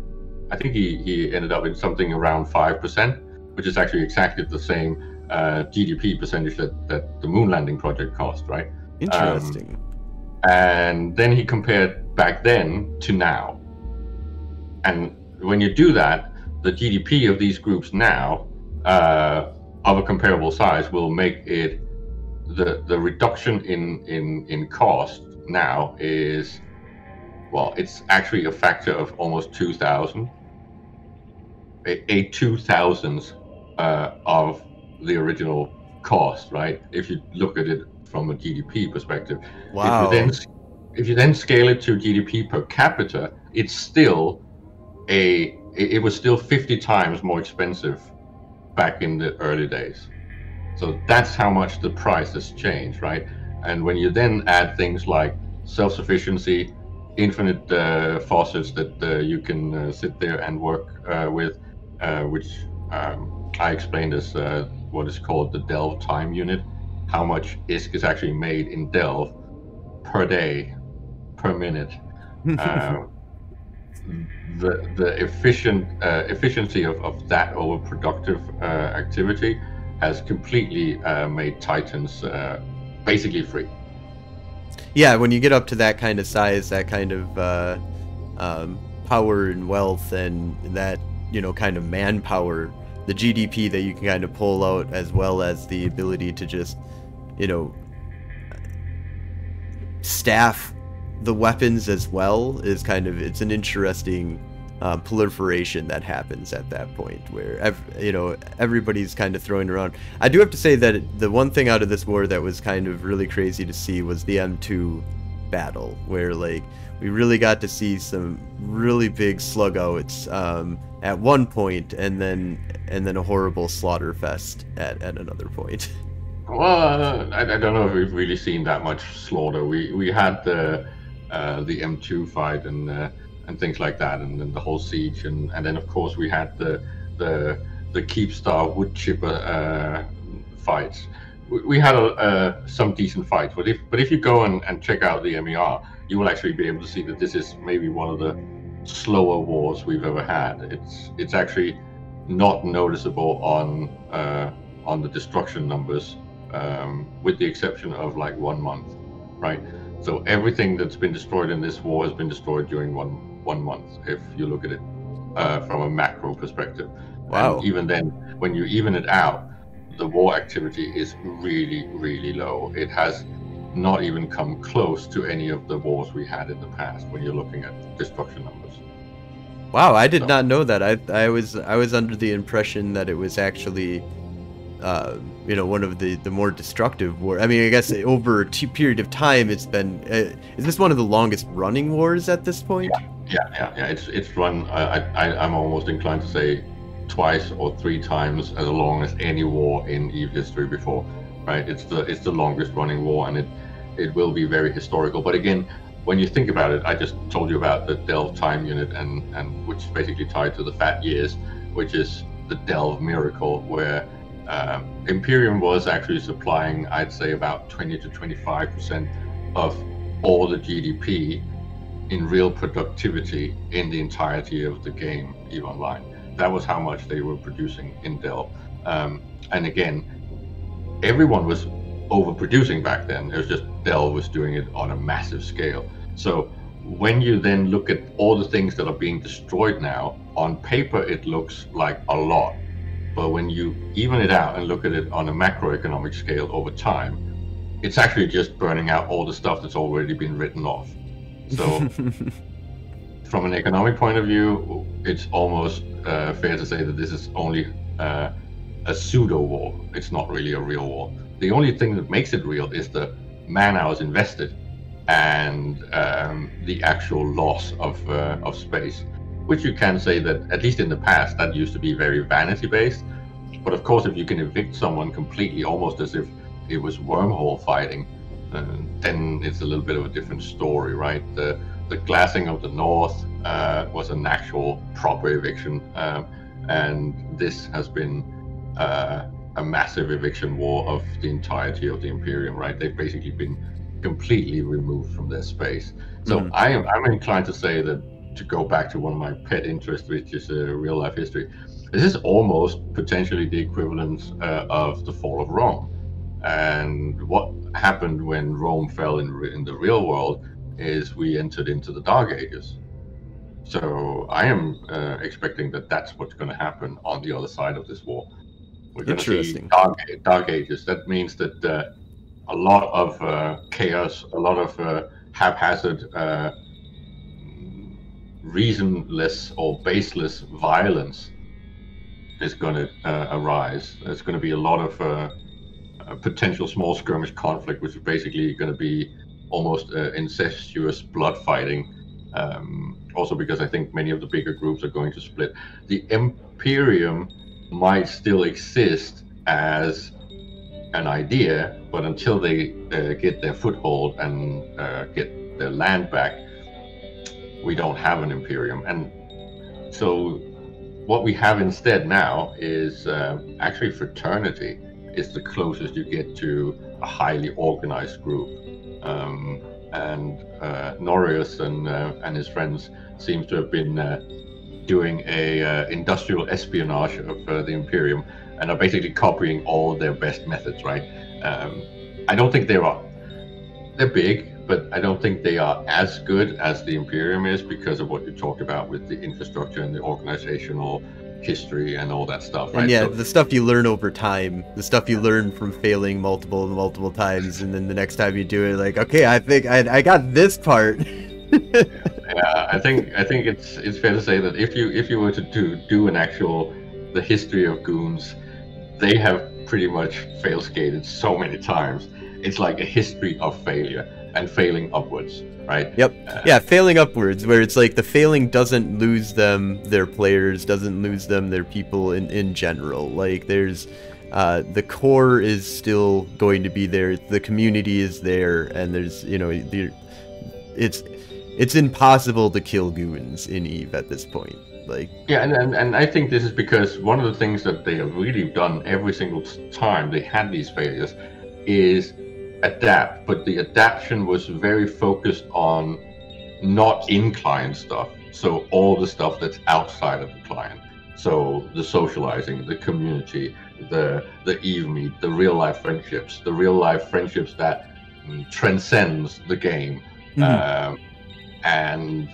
Speaker 2: he ended up with something around 5%, which is actually exactly the same GDP percentage that the moon landing project cost, right?
Speaker 1: Interesting.
Speaker 2: And then he compared back then to now. And when you do that, the GDP of these groups now of a comparable size will make it the reduction in cost now is, well, it's actually a factor of almost 2,000, a 2,000th of the original cost, right? If you look at it from a GDP perspective.
Speaker 1: Wow.
Speaker 2: If you then scale it to GDP per capita, it's still it was still 50 times more expensive back in the early days. So that's how much the price has changed, right? And when you then add things like self-sufficiency, infinite faucets that you can sit there and work with, which I explained as what is called the Delve time unit, how much ISK is actually made in Delve per day, per minute. The efficiency of that overproductive activity has completely made Titans basically free.
Speaker 1: Yeah, when you get up to that kind of size, that kind of power and wealth, and that, you know, kind of manpower, the GDP that you can kind of pull out, as well as the ability to just, you know, staff the weapons as well, is kind of, it's an interesting proliferation that happens at that point, where you know, everybody's kind of throwing around. I do have to say that the one thing out of this war that was kind of really crazy to see was the M2 battle, where like we really got to see some really big slug outs at one point, and then a horrible slaughter fest at another point.
Speaker 2: Well, I don't know if we've really seen that much slaughter. We had the M2 fight and things like that, and then the whole siege, and then of course we had the Keepstar wood chipper fights. We had some decent fights, but if you go and check out the MER, you will actually be able to see that this is maybe one of the slower wars we've ever had. It's actually not noticeable on the destruction numbers, with the exception of like 1 month, right? So everything that's been destroyed in this war has been destroyed during one month, if you look at it from a macro perspective.
Speaker 1: Wow.
Speaker 2: And even then, when you even it out, the war activity is really, really low. It has not even come close to any of the wars we had in the past when you're looking at destruction numbers.
Speaker 1: Wow, I did not know that. I was under the impression that it was actually you know, one of the more destructive war. I mean, I guess over a period of time, it's been. Is this one of the longest running wars at this point?
Speaker 2: Yeah. It's run. I'm almost inclined to say twice or three times as long as any war in EVE history before. Right? It's the longest running war, and it will be very historical. But again, when you think about it, I just told you about the Delve time unit, and which is basically tied to the fat years, which is the Delve miracle, where Imperium was actually supplying, I'd say, about 20 to 25% of all the GDP in real productivity in the entirety of the game, EVE Online. That was how much they were producing in Delve. And again, everyone was overproducing back then. It was just Delve was doing it on a massive scale. So when you then look at all the things that are being destroyed now, on paper it looks like a lot. But when you even it out and look at it on a macroeconomic scale over time, it's actually just burning out all the stuff that's already been written off. So from an economic point of view, it's almost fair to say that this is only a pseudo war. It's not really a real war. The only thing that makes it real is the man hours invested and the actual loss of space, which you can say that, at least in the past, that used to be very vanity based. But of course, if you can evict someone completely, almost as if it was wormhole fighting, then it's a little bit of a different story, right? The glassing of the north was an actual proper eviction, and this has been a massive eviction war of the entirety of the Imperium, right? They've basically been completely removed from their space. So I'm inclined to say that, to go back to one of my pet interests, which is real life history, this is almost potentially the equivalent of the fall of Rome. And what happened when Rome fell in the real world is we entered into the Dark Ages. So I am expecting that that's what's going to happen on the other side of this war. We're going to see Dark Ages. That means that a lot of chaos, a lot of haphazard, reasonless or baseless violence is going to arise. There's going to be a lot of potential small skirmish conflict, which is basically going to be almost incestuous blood fighting. Also because I think many of the bigger groups are going to split. The Imperium might still exist as an idea, but until they get their foothold and get their land back, we don't have an Imperium. And so what we have instead now is actually fraternity is the closest you get to a highly organized group. And Norrius and his friends seems to have been doing a industrial espionage of the Imperium, and are basically copying all their best methods, right? I don't think they're big, but I don't think they are as good as the Imperium is, because of what you talked about with the infrastructure and the organizational history and all that stuff, right?
Speaker 1: And yeah, so, the stuff you learn over time, the stuff you learn from failing multiple times, and then the next time you do it, like, okay, I think I got this part.
Speaker 2: Yeah, I think it's fair to say that if you were to do an actual the history of goons, they have pretty much fail skated so many times. It's like a history of failure and failing upwards, right?
Speaker 1: Yep. Yeah, failing upwards, where it's like the failing doesn't lose them their players, doesn't lose them their people in general. Like, there's the core is still going to be there, the community is there, and there's, you know, it's impossible to kill goons in EVE at this point. Like,
Speaker 2: yeah, and I think this is because one of the things that they have really done every single time they had these failures is adapt, but the adaptation was very focused on not in-client stuff, so all the stuff that's outside of the client. So the socializing, the community, the EVE meet, the real-life friendships that transcends the game. And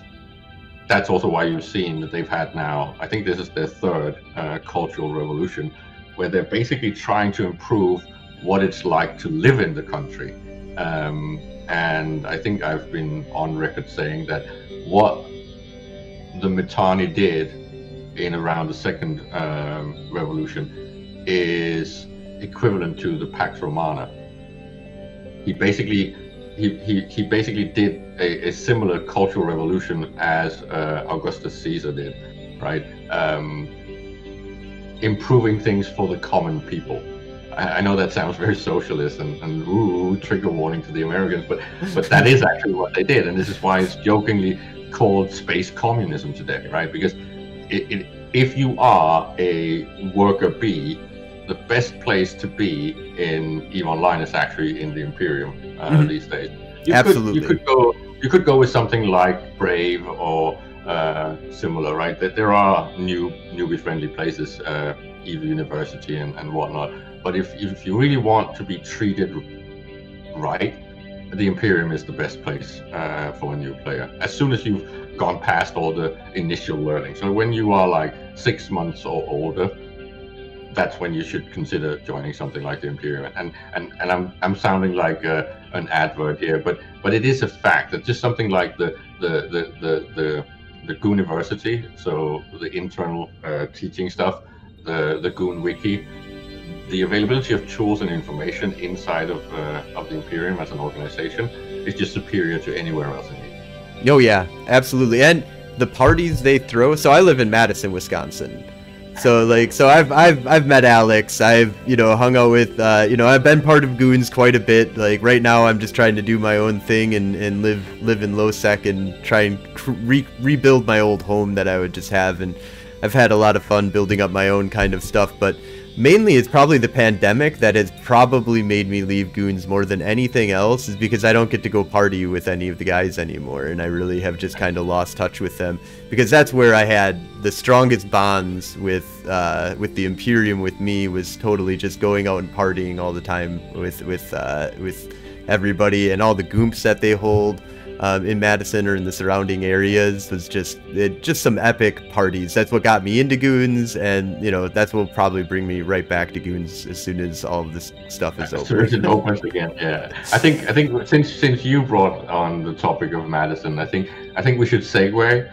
Speaker 2: that's also why you've seen that they've had now, I think this is their third cultural revolution, where they're basically trying to improve what it's like to live in the country. And I think I've been on record saying that what the Mittani did in around the second revolution is equivalent to the Pax Romana. He basically did a similar cultural revolution as Augustus Caesar did, right? Improving things for the common people. I know that sounds very socialist and ooh, trigger warning to the Americans, but that is actually what they did, and this is why it's jokingly called space communism today, right? Because if you are a worker bee, the best place to be in EVE Online is actually in the Imperium these days.
Speaker 1: Absolutely.
Speaker 2: You could go with something like Brave or similar, right? That there are newbie friendly places, EVE University and whatnot. But if you really want to be treated right, the Imperium is the best place for a new player. As soon as you've gone past all the initial learning. So when you are like 6 months or older, that's when you should consider joining something like the Imperium. And I'm sounding like an advert here, but it is a fact that just something like the Gooniversity, so the internal teaching stuff, the Goon Wiki, the availability of tools and information inside of the Imperium as an organization is just superior to anywhere else in EVE.
Speaker 1: Oh yeah, absolutely. And the parties they throw. So I live in Madison, Wisconsin. So I've met Alex. I've hung out with I've been part of Goons quite a bit. Like right now, I'm just trying to do my own thing and live in low sec and try and rebuild my old home that I would just have. And I've had a lot of fun building up my own kind of stuff, but mainly it's probably the pandemic that has probably made me leave Goons more than anything else, is because I don't get to go party with any of the guys anymore, and I really have just kind of lost touch with them, because that's where I had the strongest bonds with the Imperium. With me was totally just going out and partying all the time with everybody, and all the goomps that they hold in Madison or in the surrounding areas was just some epic parties. That's what got me into Goons, and that's what will probably bring me right back to Goons as soon as all of this stuff is over.
Speaker 2: As soon as it opens again, yeah. I think since you brought on the topic of Madison, I think we should segue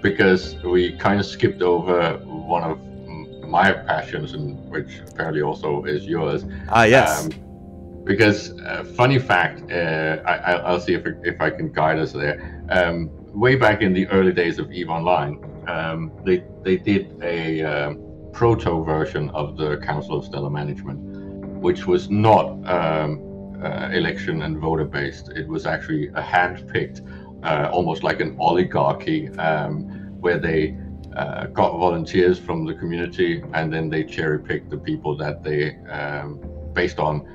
Speaker 2: because we kind of skipped over one of my passions, and which apparently also is yours.
Speaker 1: Yes.
Speaker 2: Because funny fact, I'll see if I can guide us there. Way back in the early days of EVE Online, they did a proto version of the Council of Stellar Management, which was not election and voter based. It was actually a hand-picked, almost like an oligarchy, where they got volunteers from the community, and then they cherry-picked the people that they, based on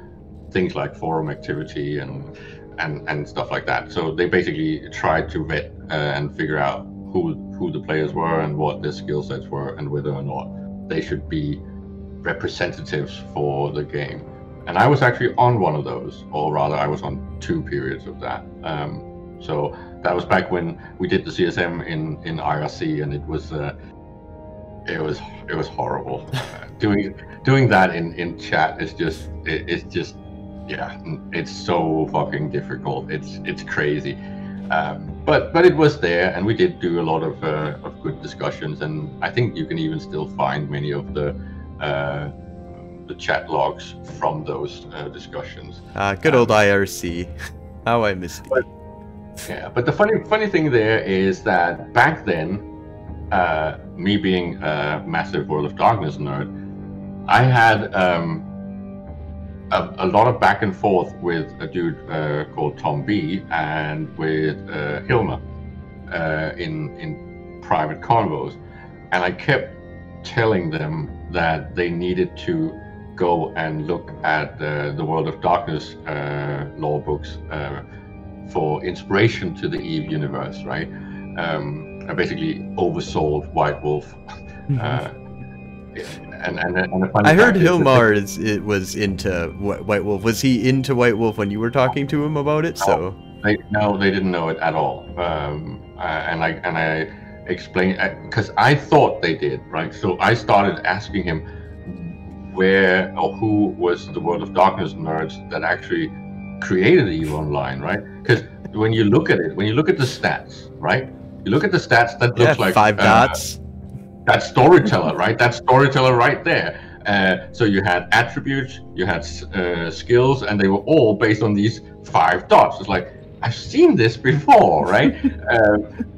Speaker 2: things like forum activity and stuff like that. So they basically tried to vet and figure out who the players were and what their skill sets were, and whether or not they should be representatives for the game. And I was actually on one of those, or rather I was on 2 periods of that. So that was back when we did the CSM in IRC, and it was horrible. Doing that in chat is just yeah, it's so fucking difficult. It's crazy. But it was there, and we did do a lot of good discussions, and I think you can even still find many of the chat logs from those discussions.
Speaker 1: Good old IRC. How I missed it.
Speaker 2: Yeah, but the funny thing there is that back then, me being a massive World of Darkness nerd, I had a lot of back and forth with a dude called Tom B and with Hilma in private convos, and I kept telling them that they needed to go and look at the World of Darkness lore books for inspiration to the EVE universe, right? I basically oversold White Wolf.
Speaker 1: I heard Hilmar was into White Wolf. Was he into White Wolf when you were talking to him about it?
Speaker 2: No, they didn't know it at all. And I explained, because I thought they did, right? So I started asking him where or who was the World of Darkness nerds that actually created EVE Online, right? Because when you look at it, when you look at the stats, right? You look at the stats, that looks like
Speaker 1: 5 dots.
Speaker 2: That storyteller, right? That storyteller right there. So you had attributes, you had skills, and they were all based on these 5 dots. It's like, I've seen this before, right?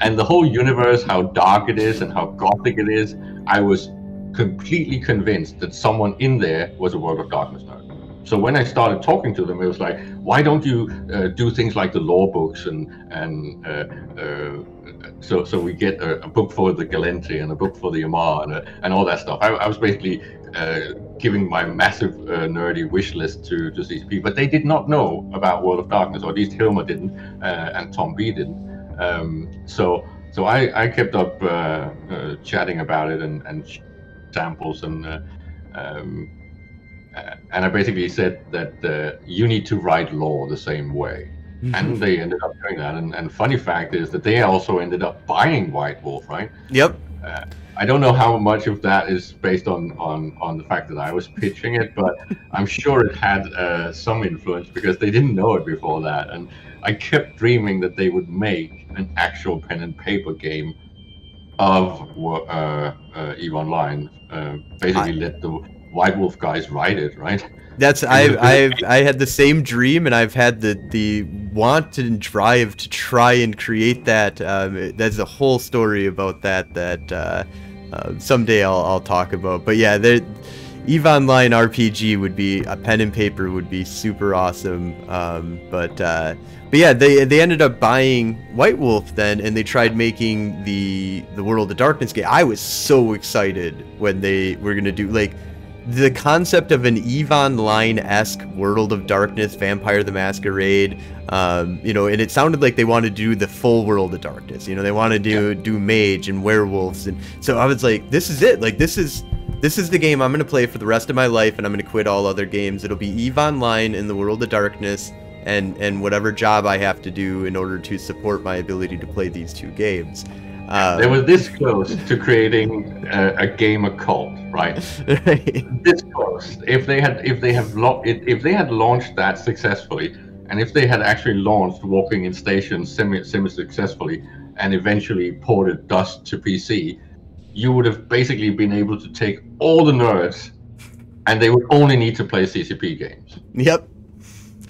Speaker 2: And the whole universe, how dark it is and how gothic it is, I was completely convinced that someone in there was a World of Darkness nerd. So when I started talking to them, it was like, why don't you do things like the lore books so we get a book for the Galenti and a book for the Amar and all that stuff. I was basically giving my massive nerdy wish list to CCP, but they did not know about World of Darkness, or at least Hilma didn't, and Tom B didn't. So I kept up chatting about it and samples and I basically said that you need to write lore the same way. And they ended up doing that. And funny fact is that they also ended up buying White Wolf, right?
Speaker 1: Yep.
Speaker 2: I don't know how much of that is based on the fact that I was pitching it, but I'm sure it had some influence because they didn't know it before that. And I kept dreaming that they would make an actual pen and paper game of EVE Online. Basically, let the White Wolf guys write it, right?
Speaker 1: That's I had the same dream, and I've had the want and drive to try and create that. There's a whole story about that someday I'll talk about. But yeah, EVE Online RPG would be a pen and paper would be super awesome. But yeah, they ended up buying White Wolf then, and they tried making the World of Darkness game. I was so excited when they were gonna do like. The concept of an EVE Online-esque World of Darkness, Vampire the Masquerade, you know, and it sounded like they wanted to do the full World of Darkness. You know, they wanted to do mage and werewolves, and so I was like, this is it. Like, this is the game I'm gonna play for the rest of my life, and I'm gonna quit all other games. It'll be EVE Online in the World of Darkness, and whatever job I have to do in order to support my ability to play these 2 games.
Speaker 2: They were this close to creating a gamer cult, right? This close. If they had launched that successfully, and if they had actually launched Walking in Stations semi-successfully, and eventually ported Dust to PC, you would have basically been able to take all the nerds, and they would only need to play CCP games.
Speaker 1: Yep.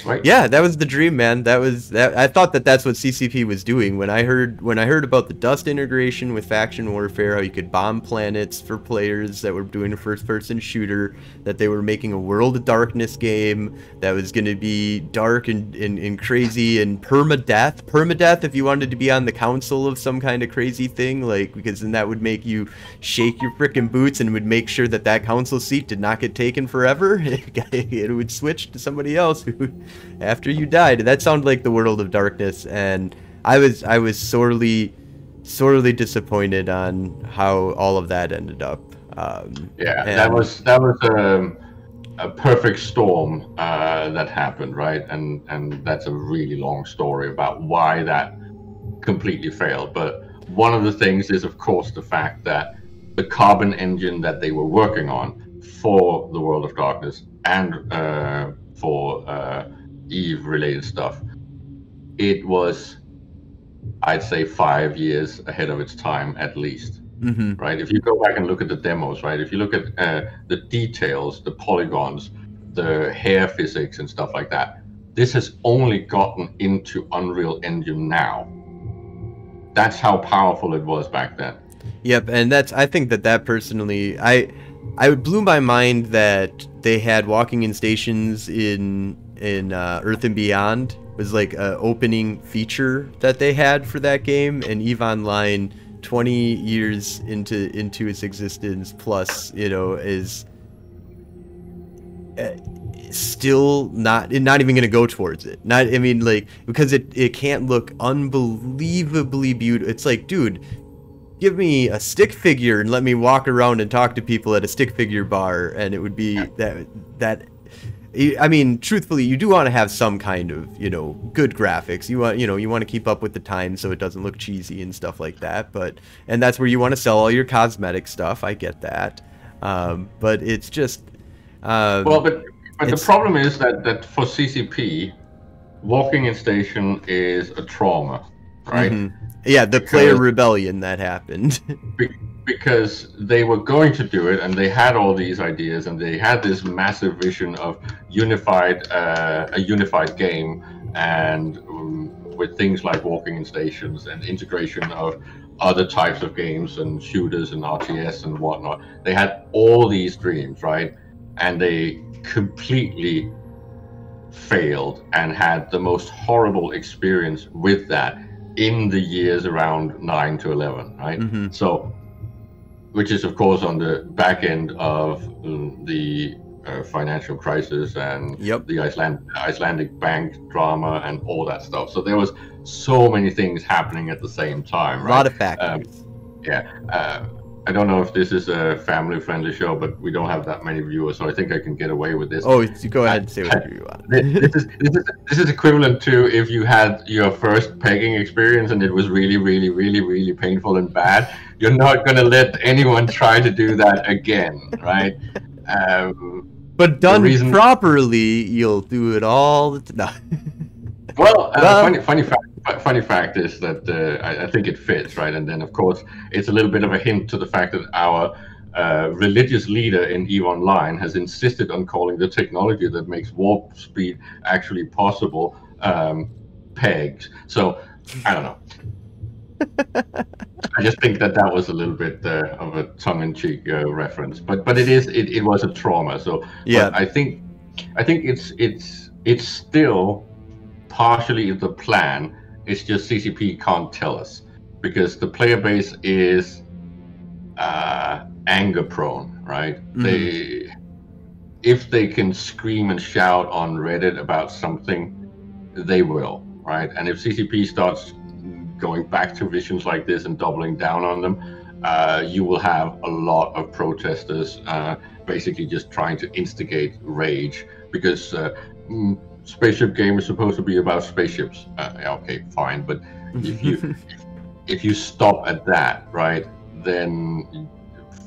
Speaker 1: Right. Yeah, that was the dream, man. I thought that's what CCP was doing when I heard about the Dust integration with faction warfare, how you could bomb planets for players that were doing a first-person shooter, that they were making a World of Darkness game that was going to be dark and crazy and permadeath if you wanted to be on the council of some kind of crazy thing, like, because then that would make you shake your frickin' boots and would make sure that council seat did not get taken forever. It would switch to somebody else who after you died. That sounded like the World of Darkness, and I was sorely disappointed on how all of that ended up.
Speaker 2: That was a perfect storm that happened, right? And that's a really long story about why that completely failed. But one of the things is, of course, the fact that the carbon engine that they were working on for the World of Darkness and for EVE related stuff, it was, I'd say, 5 years ahead of its time at least. Right? If you go back and look at the demos, right? If you look at the details, the polygons, the hair physics and stuff like that, this has only gotten into Unreal Engine now. That's how powerful it was back then.
Speaker 1: Yep, and I think that personally, I blew my mind that they had walking in stations in Earth and Beyond was like an opening feature that they had for that game, and EVE Online 20 years into its existence plus, you know, is still not even going to go towards it. I mean, like, because it can't look unbelievably beautiful. It's like, dude, give me a stick figure and let me walk around and talk to people at a stick figure bar, and it would be that. I mean, truthfully, you do want to have some kind of, you know, good graphics. You want to keep up with the times so it doesn't look cheesy and stuff like that. And that's where you want to sell all your cosmetic stuff. I get that. But it's just.
Speaker 2: But the problem is that for CCP, walking in station is a trauma, right?
Speaker 1: Yeah, the player rebellion that happened.
Speaker 2: Because they were going to do it, and they had all these ideas, and they had this massive vision of a unified game, and with things like walking in stations and integration of other types of games and shooters and RTS and whatnot. They had all these dreams, right? And they completely failed and had the most horrible experience with that in the years around 9 to 11, right? So, which is of course on the back end of the financial crisis and the Icelandic bank drama and all that stuff. So there was so many things happening at the same time, right?
Speaker 1: A lot of factors.
Speaker 2: I don't know if this is a family-friendly show, but we don't have that many viewers, so I think I can get away with this.
Speaker 1: Oh, go ahead and say whatever you want.
Speaker 2: This is equivalent to if you had your first pegging experience and it was really, really, really, really painful and bad. You're not going to let anyone try to do that again, right?
Speaker 1: But done properly, you'll do it all the time.
Speaker 2: Well, funny fact is that I think it fits, right? And then, of course, it's a little bit of a hint to the fact that our religious leader in EVE Online has insisted on calling the technology that makes warp speed actually possible pegs. So, I don't know. I just think that was a little bit of a tongue-in-cheek reference, but it was a trauma. So yeah, I think it's still partially the plan. It's just CCP can't tell us because the player base is anger prone, right? If they can scream and shout on Reddit about something, they will, right? And if CCP starts going back to visions like this and doubling down on them, you will have a lot of protesters basically just trying to instigate rage because spaceship game is supposed to be about spaceships. Okay, fine, but if you stop at that, right, then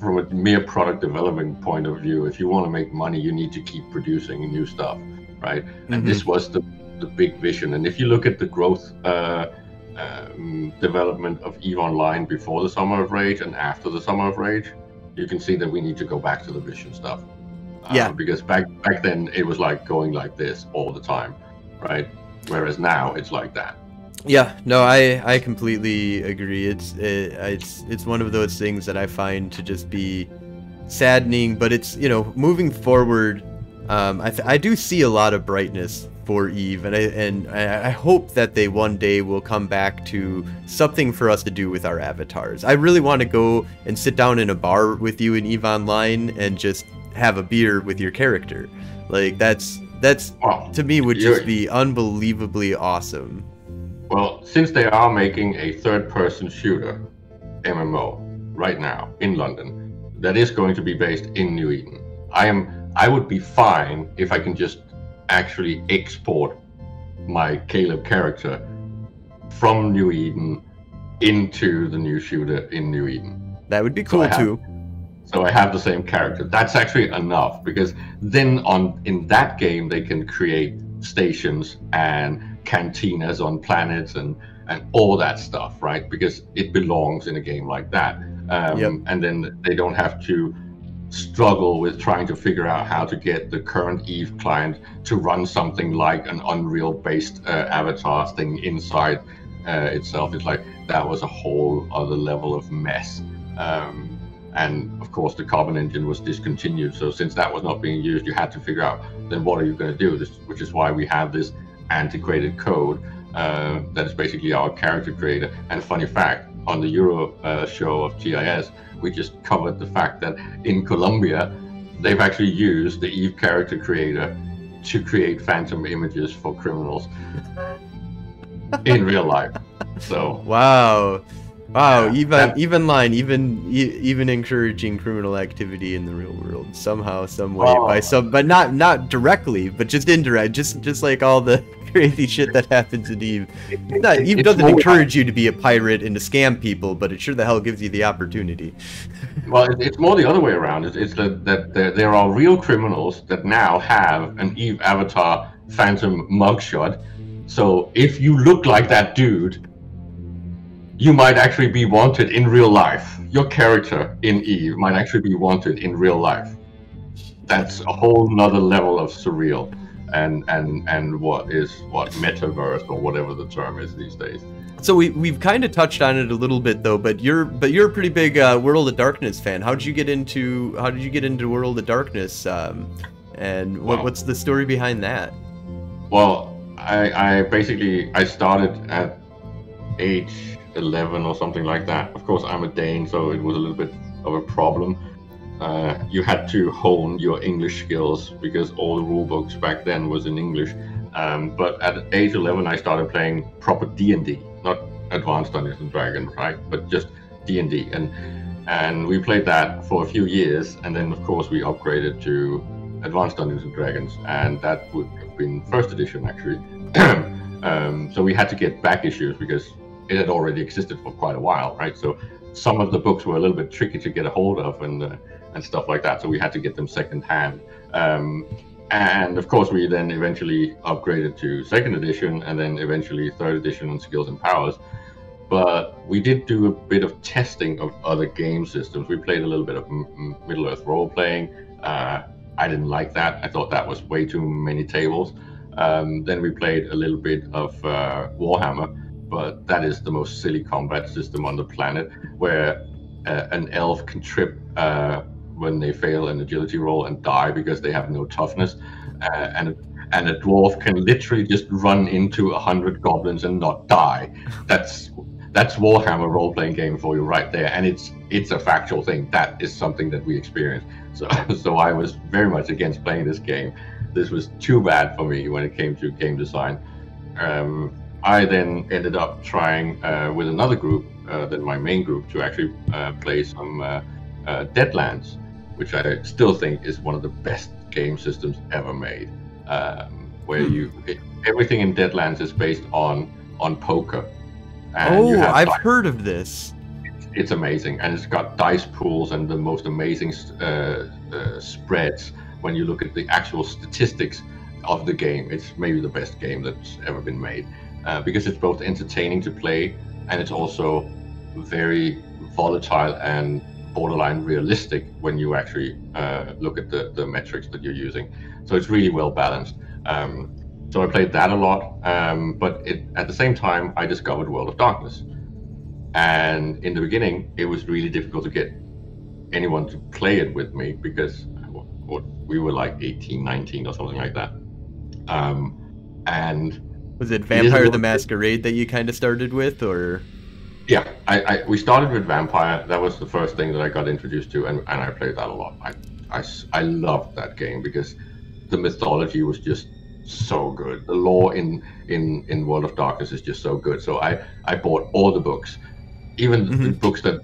Speaker 2: from a mere product development point of view, if you want to make money, you need to keep producing new stuff, right? And this was the big vision. And if you look at the growth development of EVE Online before the Summer of Rage and after the Summer of Rage, you can see that we need to go back to the vision stuff. Because back then it was like going like this all the time, right? Whereas now it's like that.
Speaker 1: Yeah, no, I completely agree. It's one of those things that I find to just be saddening, but it's, you know, moving forward, I do see a lot of brightness for EVE, and I hope that they one day will come back to something for us to do with our avatars. I really want to go and sit down in a bar with you in EVE Online and just have a beer with your character. Like that's to me would just be unbelievably awesome.
Speaker 2: Well, since they are making a third-person shooter MMO right now in London, that is going to be based in New Eden. I would be fine if I can just actually export my Caleb character from New Eden into the new shooter in New Eden.
Speaker 1: That would be cool too.
Speaker 2: So I have the same character. That's actually enough, because then in that game they can create stations and cantinas on planets and all that stuff, right? Because it belongs in a game like that. And then they don't have to struggle with trying to figure out how to get the current EVE client to run something like an Unreal-based avatar thing inside itself. It's like that was a whole other level of mess. And of course the Carbon engine was discontinued, so since that was not being used, you had to figure out then what are you going to do, which is why we have this antiquated code that is basically our character creator. And funny fact, on the Euro show of TIS, we just covered the fact that in Colombia they've actually used the EVE character creator to create phantom images for criminals in real life. So
Speaker 1: wow, even line, even encouraging criminal activity in the real world somehow, some way, but not directly, but just indirect, just like all the crazy shit that happens in EVE. EVE doesn't encourage you to be a pirate and to scam people, but it sure the hell gives you the opportunity.
Speaker 2: Well, it's more the other way around. It's that there are real criminals that now have an EVE avatar phantom mugshot. So if you look like that dude, you might actually be wanted in real life. Your character in Eve might actually be wanted in real life. That's a whole nother level of surreal, and what metaverse or whatever the term is these days.
Speaker 1: So we've kind of touched on it a little bit though, but you're a pretty big World of Darkness fan. How did you get into World of Darkness, and what's the story behind that?
Speaker 2: Well, I basically started at age 11 or something like that. Of course, I'm a Dane, so it was a little bit of a problem. You had to hone your English skills because all the rule books back then was in English. But at age 11, I started playing proper D&D, not Advanced Dungeons and Dragons, right? But just D&D, and we played that for a few years, and then of course we upgraded to Advanced Dungeons and Dragons, and that would have been first edition actually. So we had to get back issues because it had already existed for quite a while, right? So some of the books were a little bit tricky to get a hold of and stuff like that. So we had to get them secondhand. And of course, we then eventually upgraded to second edition, and then eventually third edition on Skills and Powers. But we did do a bit of testing of other game systems. We played a little bit of Middle-earth role-playing. I didn't like that. I thought that was way too many tables. Then we played a little bit of Warhammer, but that is the most silly combat system on the planet, where an elf can trip when they fail an agility roll and die because they have no toughness, and a dwarf can literally just run into 100 goblins and not die. That's Warhammer role-playing game for you right there, and it's a factual thing. That is something that we experienced. So I was very much against playing this game. This was too bad for me when it came to game design. I then ended up trying with another group than my main group to actually play some Deadlands, which I still think is one of the best game systems ever made. Where everything in Deadlands is based on poker. And
Speaker 1: I've heard of this.
Speaker 2: It's amazing, and it's got dice pools and the most amazing spreads. When you look at the actual statistics of the game, it's maybe the best game that's ever been made, because it's both entertaining to play, and it's also very volatile and borderline realistic when you actually look at the metrics that you're using. So it's really well balanced. So I played that a lot, but at the same time, I discovered World of Darkness. And in the beginning, it was really difficult to get anyone to play it with me because we were like 18, 19 or something like that. And
Speaker 1: was it Vampire the Masquerade that you kind of started with, or?
Speaker 2: Yeah, we started with Vampire. That was the first thing that I got introduced to, and I played that a lot. I loved that game because the mythology was just so good. The lore in World of Darkness is just so good. So I bought all the books, even the books that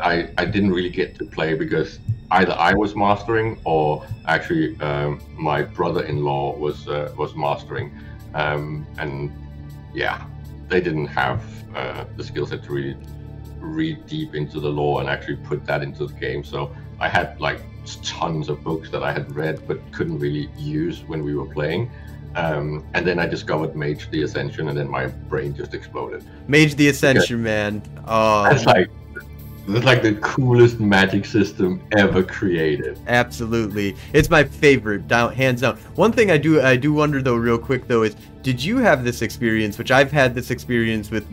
Speaker 2: I didn't really get to play because either I was mastering or actually my brother-in-law was mastering, and yeah, they didn't have the skill set to really read deep into the lore and actually put that into the game. So I had like tons of books that I had read but couldn't really use when we were playing. And then I discovered Mage the Ascension, and then my brain just exploded.
Speaker 1: Mage the Ascension, man. Oh,
Speaker 2: that's like the coolest magic system ever created.
Speaker 1: Absolutely, it's my favorite, hands down. One thing I do wonder though, real quick though, is did you have this experience? Which I've had this experience with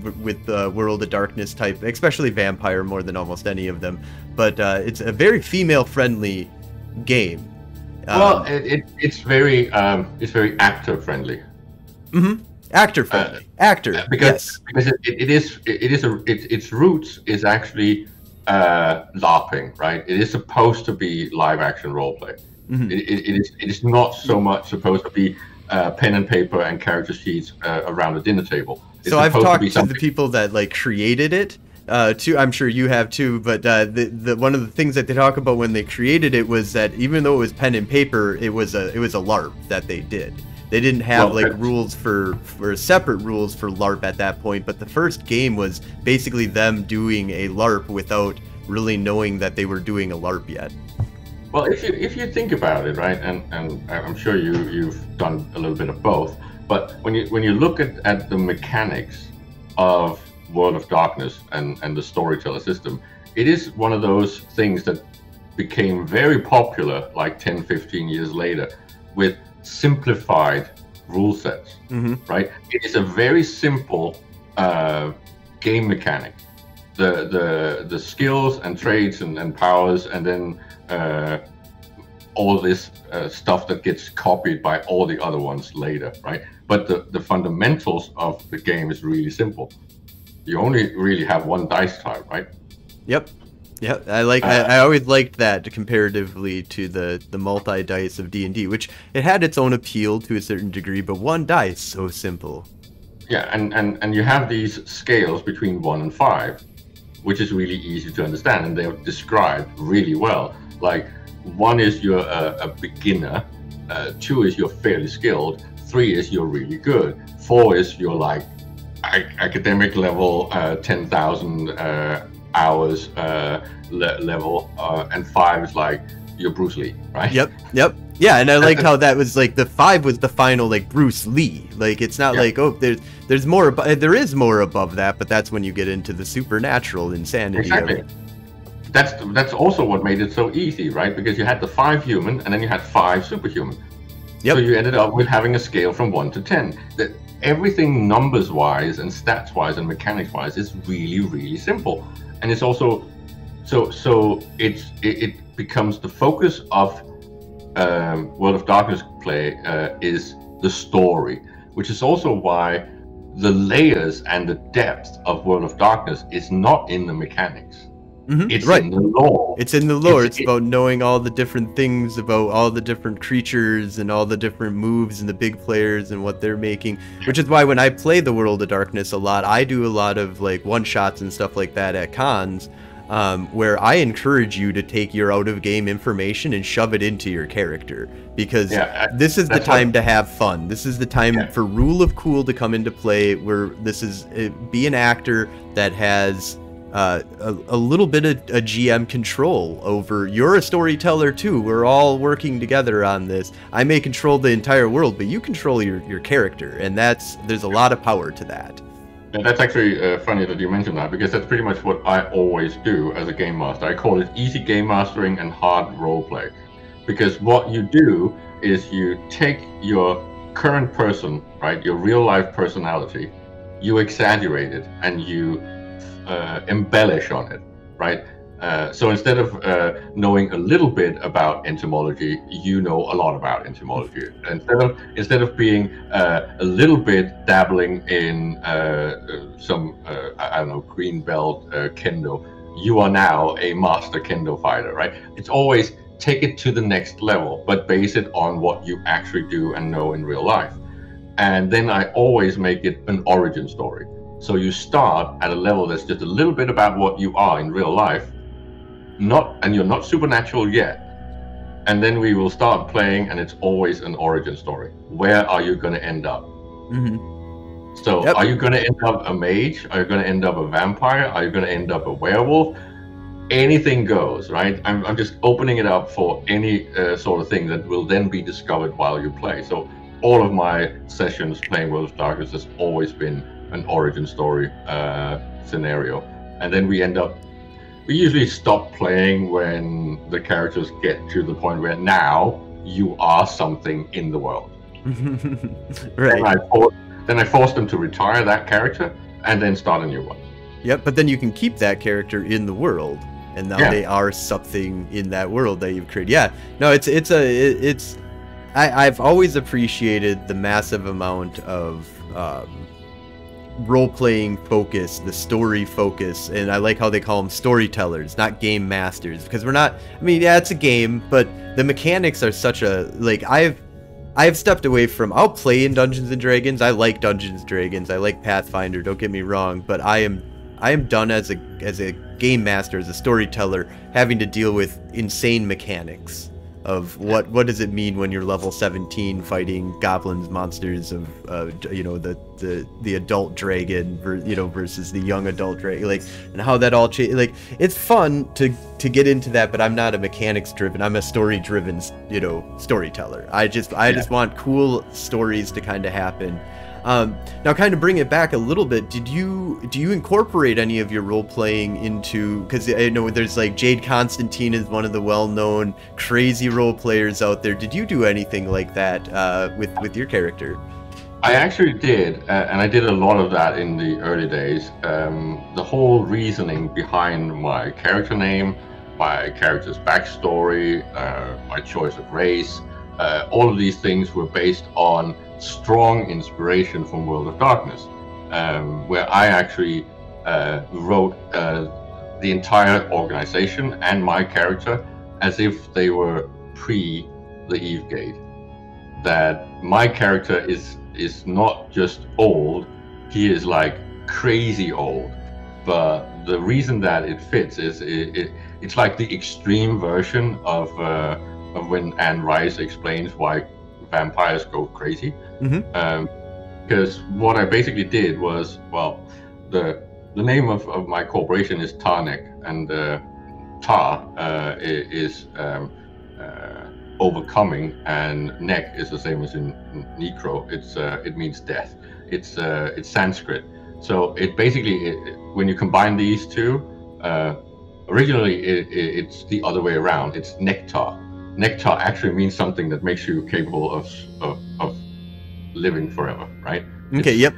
Speaker 1: World of Darkness type, especially Vampire more than almost any of them. But it's a very female-friendly game.
Speaker 2: Well, it's very actor friendly.
Speaker 1: Actor friendly.
Speaker 2: Because its roots is actually LARPing, right? It is supposed to be live action roleplay. It is not so much supposed to be pen and paper and character sheets around a dinner table.
Speaker 1: So I've talked to the people that like created it. Too, I'm sure you have too, but the one of the things that they talk about when they created it was that even though it was pen and paper, it was a LARP that they did. They didn't have rules for separate rules for LARP at that point, but the first game was basically them doing a LARP without really knowing that they were doing a LARP yet.
Speaker 2: Well, if you think about it, right, and I'm sure you've done a little bit of both, but when you look at the mechanics of World of Darkness and the storyteller system, it is one of those things that became very popular like 10, 15 years later with simplified rule sets, right? It is a very simple game mechanic. The skills and traits and powers, and then all this stuff that gets copied by all the other ones later, right? But the fundamentals of the game is really simple. You only really have one dice type, right?
Speaker 1: Yep. Yep. I always liked that comparatively to the multi-dice of D&D, which it had its own appeal to a certain degree, but one dice, so simple.
Speaker 2: Yeah, and you have these scales between 1 and 5, which is really easy to understand, and they're described really well. Like 1 is you're a beginner, 2 is you're fairly skilled, 3 is you're really good, 4 is you're like academic level, 10,000 hours level, and 5 is like you're Bruce Lee, right?
Speaker 1: Yep. Yeah, and I liked how that was like the 5 was the final like Bruce Lee. Like it's not like, oh, there's more. There is more above that, but that's when you get into the supernatural insanity.
Speaker 2: Exactly. That's also what made it so easy, right? Because you had the 5 human, and then you had 5 superhuman.
Speaker 1: Yep.
Speaker 2: So you ended up with having a scale from 1 to 10. That everything numbers-wise and stats-wise and mechanics-wise is really, really simple, and it's also so it becomes the focus of World of Darkness play is the story, which is also why the layers and the depth of World of Darkness is not in the mechanics. It's
Speaker 1: right.
Speaker 2: in the lore.
Speaker 1: It's in the lore. It's about knowing all the different things about all the different creatures and all the different moves and the big players and what they're making. Which is why when I play the World of Darkness a lot, I do a lot of like one-shots and stuff like that at cons, where I encourage you to take your out-of-game information and shove it into your character. Because this is the time to have fun. This is the time for Rule of Cool to come into play, where this is be an actor that has a little bit of a GM control over. You're a storyteller too. We're all working together on this. I may control the entire world, but you control your character, and there's a lot of power to that.
Speaker 2: And that's actually funny that you mentioned that, because that's pretty much what I always do as a game master. I call it easy game mastering and hard role play, because what you do is you take your current person, right, your real life personality, you exaggerate it and you embellish on it, right? So instead of knowing a little bit about entomology, you know a lot about entomology. Instead of being a little bit dabbling in some I don't know, green belt kendo, you are now a master kendo fighter, right? It's always take it to the next level, but base it on what you actually do and know in real life. And then I always make it an origin story. So you start at a level that's just a little bit about what you are in real life, and you're not supernatural yet. And then we will start playing, and it's always an origin story. Where are you going to end up? So are you going to end up a mage? Are you going to end up a vampire? Are you going to end up a werewolf? Anything goes, right? I'm just opening it up for any sort of thing that will then be discovered while you play. So all of my sessions playing World of Darkness has always been an origin story scenario. And then we usually stop playing when the characters get to the point where now you are something in the world.
Speaker 1: Right.
Speaker 2: Then I force them to retire that character and then start a new one.
Speaker 1: Yep, but then you can keep that character in the world, and now they are something in that world that you've created. Yeah, no, I've always appreciated the massive amount of role-playing focus, the story focus, and I like how they call them storytellers, not game masters, because we're not, I mean, yeah, it's a game, but the mechanics are such a, like, I've stepped away from, I'll play in Dungeons and Dragons, I like Dungeons and Dragons, I like Pathfinder, don't get me wrong, but I am done as a game master, as a storyteller, having to deal with insane mechanics of what does it mean when you're level 17 fighting goblins, monsters of you know, the adult dragon, versus the young adult dragon, like, and how that all change. Like, it's fun to get into that, but I'm not a mechanics driven, I'm a story driven, storyteller. I just want cool stories to kind of happen. Now, kind of bring it back a little bit. Do you incorporate any of your role playing into? Because I know there's like Jade Constantine is one of the well-known crazy role players out there. Did you do anything like that with your character?
Speaker 2: I actually did, and I did a lot of that in the early days. The whole reasoning behind my character name, my character's backstory, my choice of race, all of these things were based on strong inspiration from World of Darkness, where I actually wrote the entire organization and my character as if they were pre the Eve Gate. That my character is not just old, he is like crazy old. But the reason that it fits is it's like the extreme version of when Anne Rice explains why vampires go crazy. Because what I basically did was, well, the name of my corporation is Tarnek, and Tar is overcoming, and Nek is the same as in Necro. It means death. It's Sanskrit. So it basically, when you combine these two, originally it's the other way around. It's Nectar. Nectar actually means something that makes you capable of living forever, right?
Speaker 1: Okay. Yep.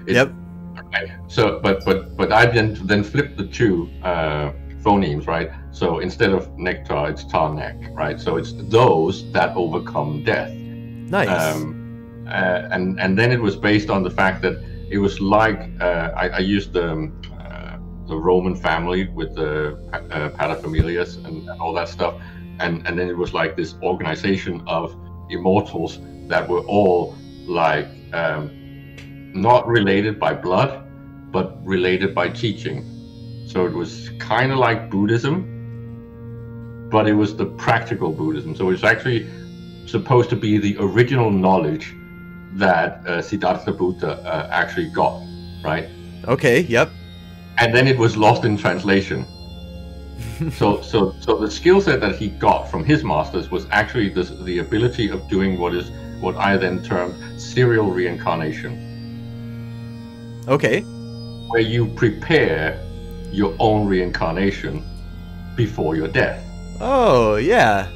Speaker 2: Right. So, but I then flipped the two phonemes, right? So instead of nectar, it's Tarnek, right? So it's those that overcome death.
Speaker 1: Nice.
Speaker 2: And then it was based on the fact that it was like I used the Roman family with the paterfamilias and all that stuff, and then it was like this organization of immortals that were all like not related by blood, but related by teaching. So it was kind of like Buddhism, but it was the practical Buddhism. So it's actually supposed to be the original knowledge that Siddhartha Buddha actually got, right?
Speaker 1: Okay, yep.
Speaker 2: And then it was lost in translation. So the skill set that he got from his masters was actually the ability of doing what I then termed serial reincarnation.
Speaker 1: Okay.
Speaker 2: Where you prepare your own reincarnation before your death.
Speaker 1: Oh, yeah.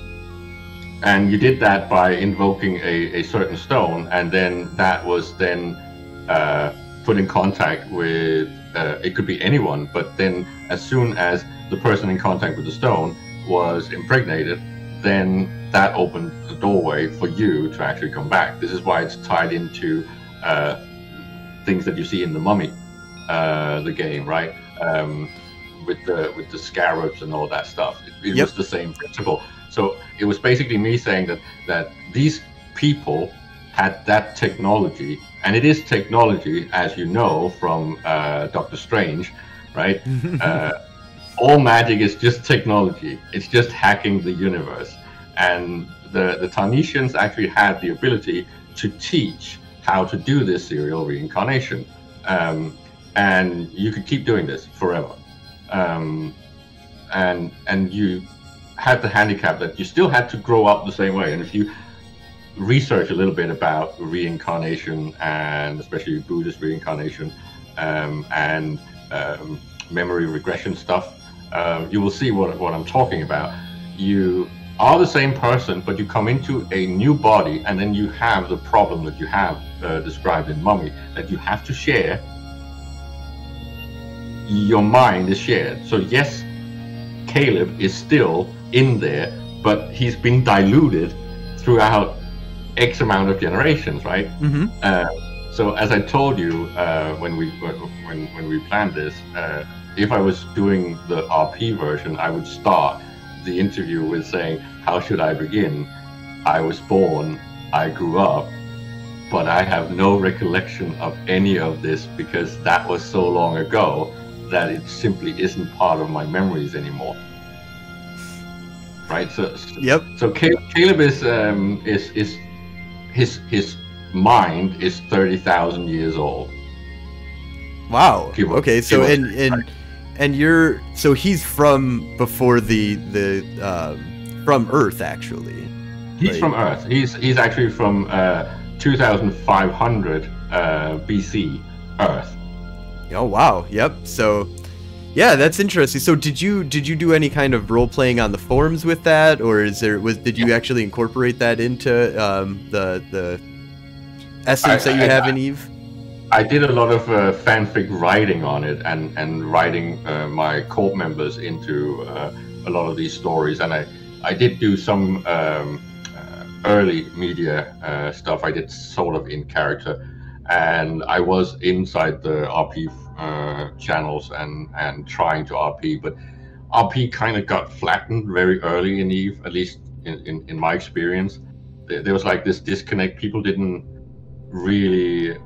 Speaker 2: And you did that by invoking a certain stone, and then that was then put in contact with, it could be anyone, but then as soon as the person in contact with the stone was impregnated, then that opened the doorway for you to actually come back. This is why it's tied into things that you see in the Mummy, the game, right? With the scarabs and all that stuff. It
Speaker 1: Yep.
Speaker 2: was the same principle. So it was basically me saying that these people had that technology, and it is technology, as you know from Doctor Strange, right? All magic is just technology. It's just hacking the universe. And the Tarnesians actually had the ability to teach how to do this serial reincarnation. And you could keep doing this forever. And you had the handicap that you still had to grow up the same way. And if you research a little bit about reincarnation, and especially Buddhist reincarnation, and memory regression stuff, you will see what I'm talking about. You are the same person, but you come into a new body, and then you have the problem that you have described in Mummy, that you have to share. Your mind is shared. So yes, Caleb is still in there, but he's been diluted throughout X amount of generations, right? So as I told you when we planned this, if I was doing the RP version, I would start the interview with saying, how should I begin? I was born, I grew up, but I have no recollection of any of this because that was so long ago that it simply isn't part of my memories anymore. Right? So
Speaker 1: Yep.
Speaker 2: So Caleb is his mind is 30,000 years old.
Speaker 1: Wow. Okay, so and you're so he's from before the from Earth actually.
Speaker 2: He's from Earth. He's actually from 2,500 BC Earth.
Speaker 1: Oh wow, yep. So yeah, that's interesting. So did you do any kind of role playing on the forums with that, or did you actually incorporate that into the essence that you have in Eve?
Speaker 2: I did a lot of fanfic writing on it, and writing my corp members into a lot of these stories, and I did do some early media stuff. I did sort of in character, and I was inside the RP channels and trying to RP, but RP kind of got flattened very early in Eve, at least in my experience. There was like this disconnect. People didn't really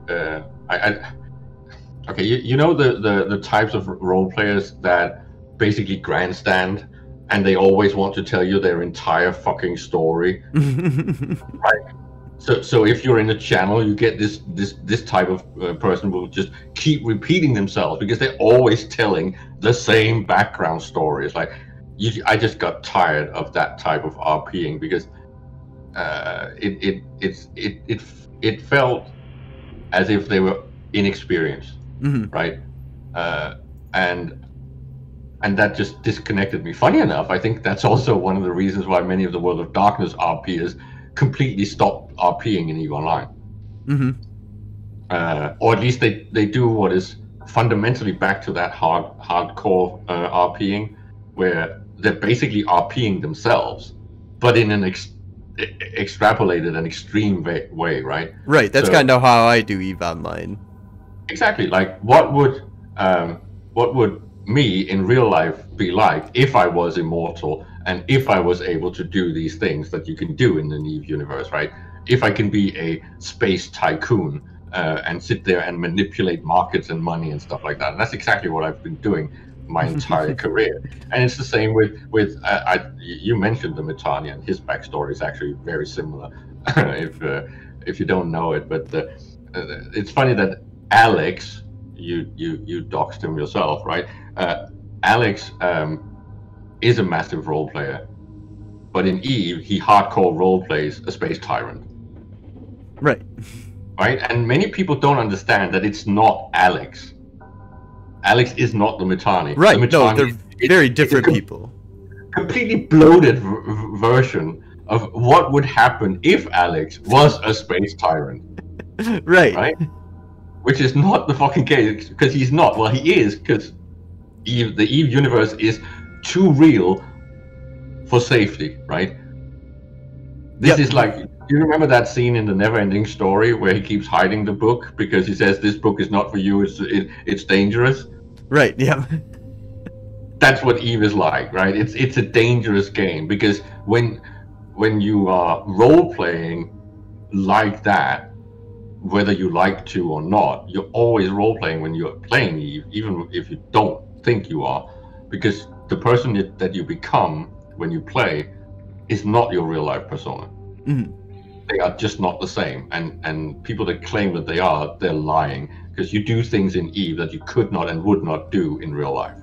Speaker 2: okay, you know the types of role players that basically grandstand, and they always want to tell you their entire fucking story. Right. So if you're in a channel, you get this type of person who will just keep repeating themselves because they're always telling the same background stories. Like, I just got tired of that type of RPing because it felt as if they were inexperienced, right? And that just disconnected me. Funny enough, I think that's also one of the reasons why many of the World of Darkness RPers completely stopped RPing in EVE Online. Or at least they do what is fundamentally back to that hardcore RPing, where they're basically RPing themselves, but in an extrapolated and extreme way, right?
Speaker 1: Right, that's kind of how I do EVE Online.
Speaker 2: Exactly. Like, what would me in real life be like if I was immortal and if I was able to do these things that you can do in the EVE universe, right? If I can be a space tycoon and sit there and manipulate markets and money and stuff like that. And that's exactly what I've been doing my entire career. And it's the same with you mentioned the Metania, and his backstory is actually very similar if you don't know it. But it's funny that Alex, you doxed him yourself, right? Alex is a massive role player, but in EVE he hardcore role plays a space tyrant.
Speaker 1: Right.
Speaker 2: And many people don't understand that it's not Alex. Alex is not the Metani.
Speaker 1: Right.
Speaker 2: The Metani,
Speaker 1: no, they're very different people.
Speaker 2: Completely bloated version of what would happen if Alex was a space tyrant. Right. Which is not the fucking case, because he's not. Well, he is, because the EVE universe is too real for safety, right? This is like, you remember that scene in the Neverending Story where he keeps hiding the book because he says this book is not for you, it's dangerous?
Speaker 1: Right, yeah.
Speaker 2: That's what EVE is like, right? It's a dangerous game, because when you are role-playing like that, whether you like to or not, you're always role-playing when you're playing EVE, even if you don't think you are, because the person that you become when you play is not your real-life persona. They are just not the same, and people that claim that they are, they're lying, because you do things in EVE that you could not and would not do in real life.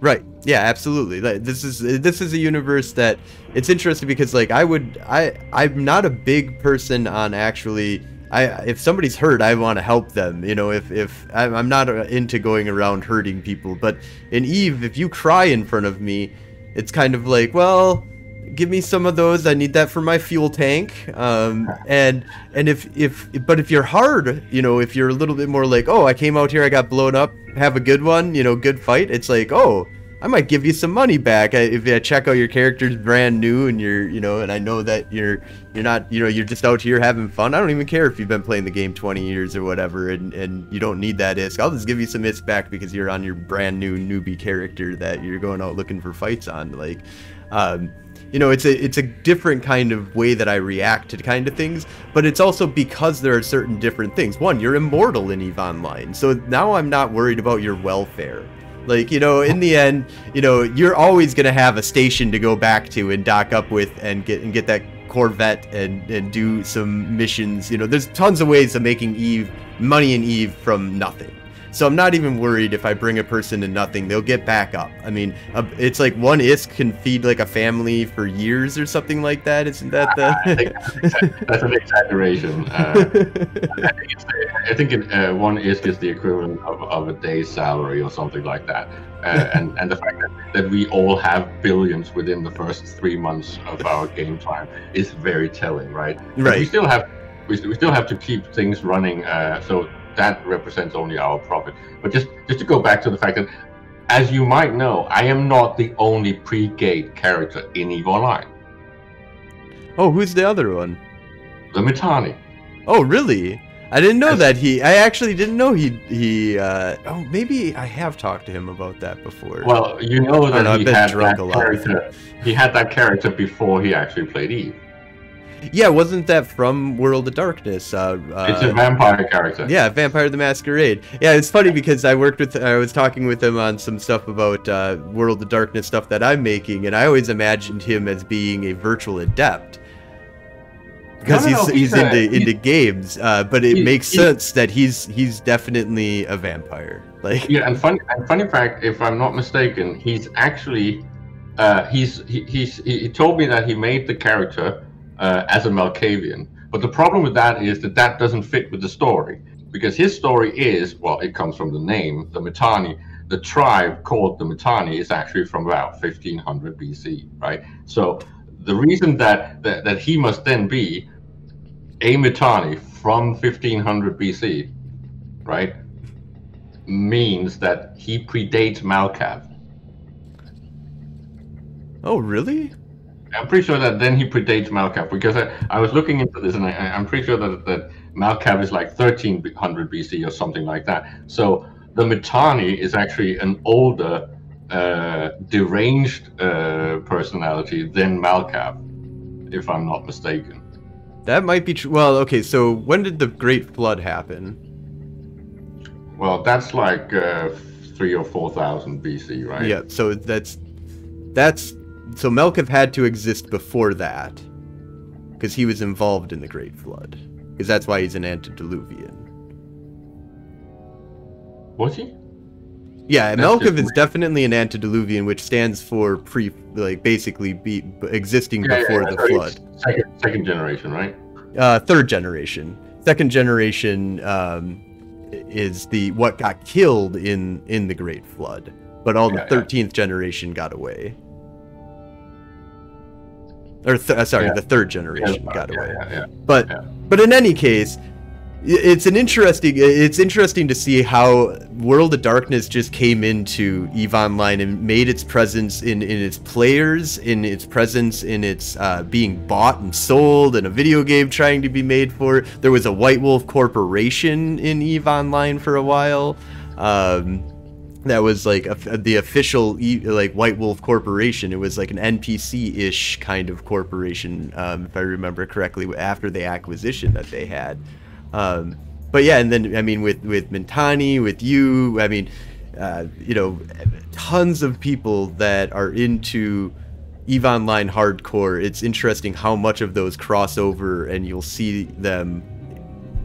Speaker 1: Right. Yeah, absolutely. This is a universe that it's interesting because, like, I'm not a big person on actually. If somebody's hurt, I want to help them. You know, if I'm not into going around hurting people. But in EVE, if you cry in front of me, it's kind of like, well, give me some of those. I need that for my fuel tank. And if you're hard, you know, if you're a little bit more like, oh, I came out here, I got blown up, have a good one, you know, good fight. It's like, oh, I might give you some money back if I check out your character's brand new and you're, you know, and I know that you're not, you know, you're just out here having fun. I don't even care if you've been playing the game 20 years or whatever, and you don't need that ISK. I'll just give you some ISK back because you're on your brand new newbie character that you're going out looking for fights on. Like, you know, it's a different kind of way that I react to kind of things, but it's also because there are certain different things. One, you're immortal in EVE Online, so now I'm not worried about your welfare. Like, you know, in the end, you know, you're always gonna have a station to go back to and dock up with and get that Corvette and do some missions. You know, there's tons of ways of making EVE money in EVE from nothing. So I'm not even worried if I bring a person to nothing, they'll get back up. I mean, it's like one ISK can feed like a family for years or something like that. Isn't that the?
Speaker 2: I think that's an exaggeration. I think one ISK is the equivalent of a day's salary or something like that. And the fact that we all have billions within the first 3 months of our game time is very telling, right?
Speaker 1: Right.
Speaker 2: We still have to keep things running, so that represents only our profit. But just to go back to the fact that, as you might know, I am not the only pre-gate character in EVE Online.
Speaker 1: Oh, who's the other one?
Speaker 2: The Mittani.
Speaker 1: Oh, really? I didn't know that I actually didn't know oh, maybe I have talked to him about that before.
Speaker 2: Well, you know that
Speaker 1: he had that
Speaker 2: character. He had that character before he actually played EVE.
Speaker 1: Yeah, wasn't that from World of Darkness?
Speaker 2: It's a vampire character.
Speaker 1: Yeah, Vampire the Masquerade. Yeah, it's funny because I was talking with him on some stuff about World of Darkness stuff that I'm making, and I always imagined him as being a virtual adept. Because he's into games, but it makes sense that he's definitely a vampire. Like,
Speaker 2: yeah, and funny fact, if I'm not mistaken, he's actually he told me that he made the character as a Malkavian, but the problem with that is that doesn't fit with the story, because his story is, well, it comes from the name, the Mittani. The tribe called the Mittani is actually from about 1500 BC, right? So the reason that he must then be a Mittani from 1500 BC, right, means that he predates Malkav.
Speaker 1: Oh, really?
Speaker 2: I'm pretty sure that then he predates Malkav, because I was looking into this, and I'm pretty sure that Malkav is like 1300 BC or something like that. So the Mittani is actually an older, deranged personality than Malkav, if I'm not mistaken.
Speaker 1: That might be true. Well, okay, so when did the Great Flood happen?
Speaker 2: Well, that's like 3,000 or 4,000 BC, right?
Speaker 1: Yeah, so so Malkav had to exist before that, because he was involved in the Great Flood, because that's why he's an antediluvian.
Speaker 2: Was he?
Speaker 1: Yeah, Malkav is definitely an antediluvian, which stands for basically existing before the flood.
Speaker 2: Second generation, right?
Speaker 1: Third generation. Second generation is what got killed in the Great Flood, but all the 13th generation got away. Or the third generation got away. But in any case, it's interesting to see how World of Darkness just came into EVE Online and made its presence in its players, in its presence in its being bought and sold, and a video game trying to be made for it. There was a White Wolf Corporation in EVE Online for a while. That was like the official White Wolf Corporation. It was like an NPC-ish kind of corporation, if I remember correctly, after the acquisition that they had. But yeah, and then I mean with Mittani, with you, I mean, tons of people that are into EVE Online hardcore. It's interesting how much of those cross over, and you'll see them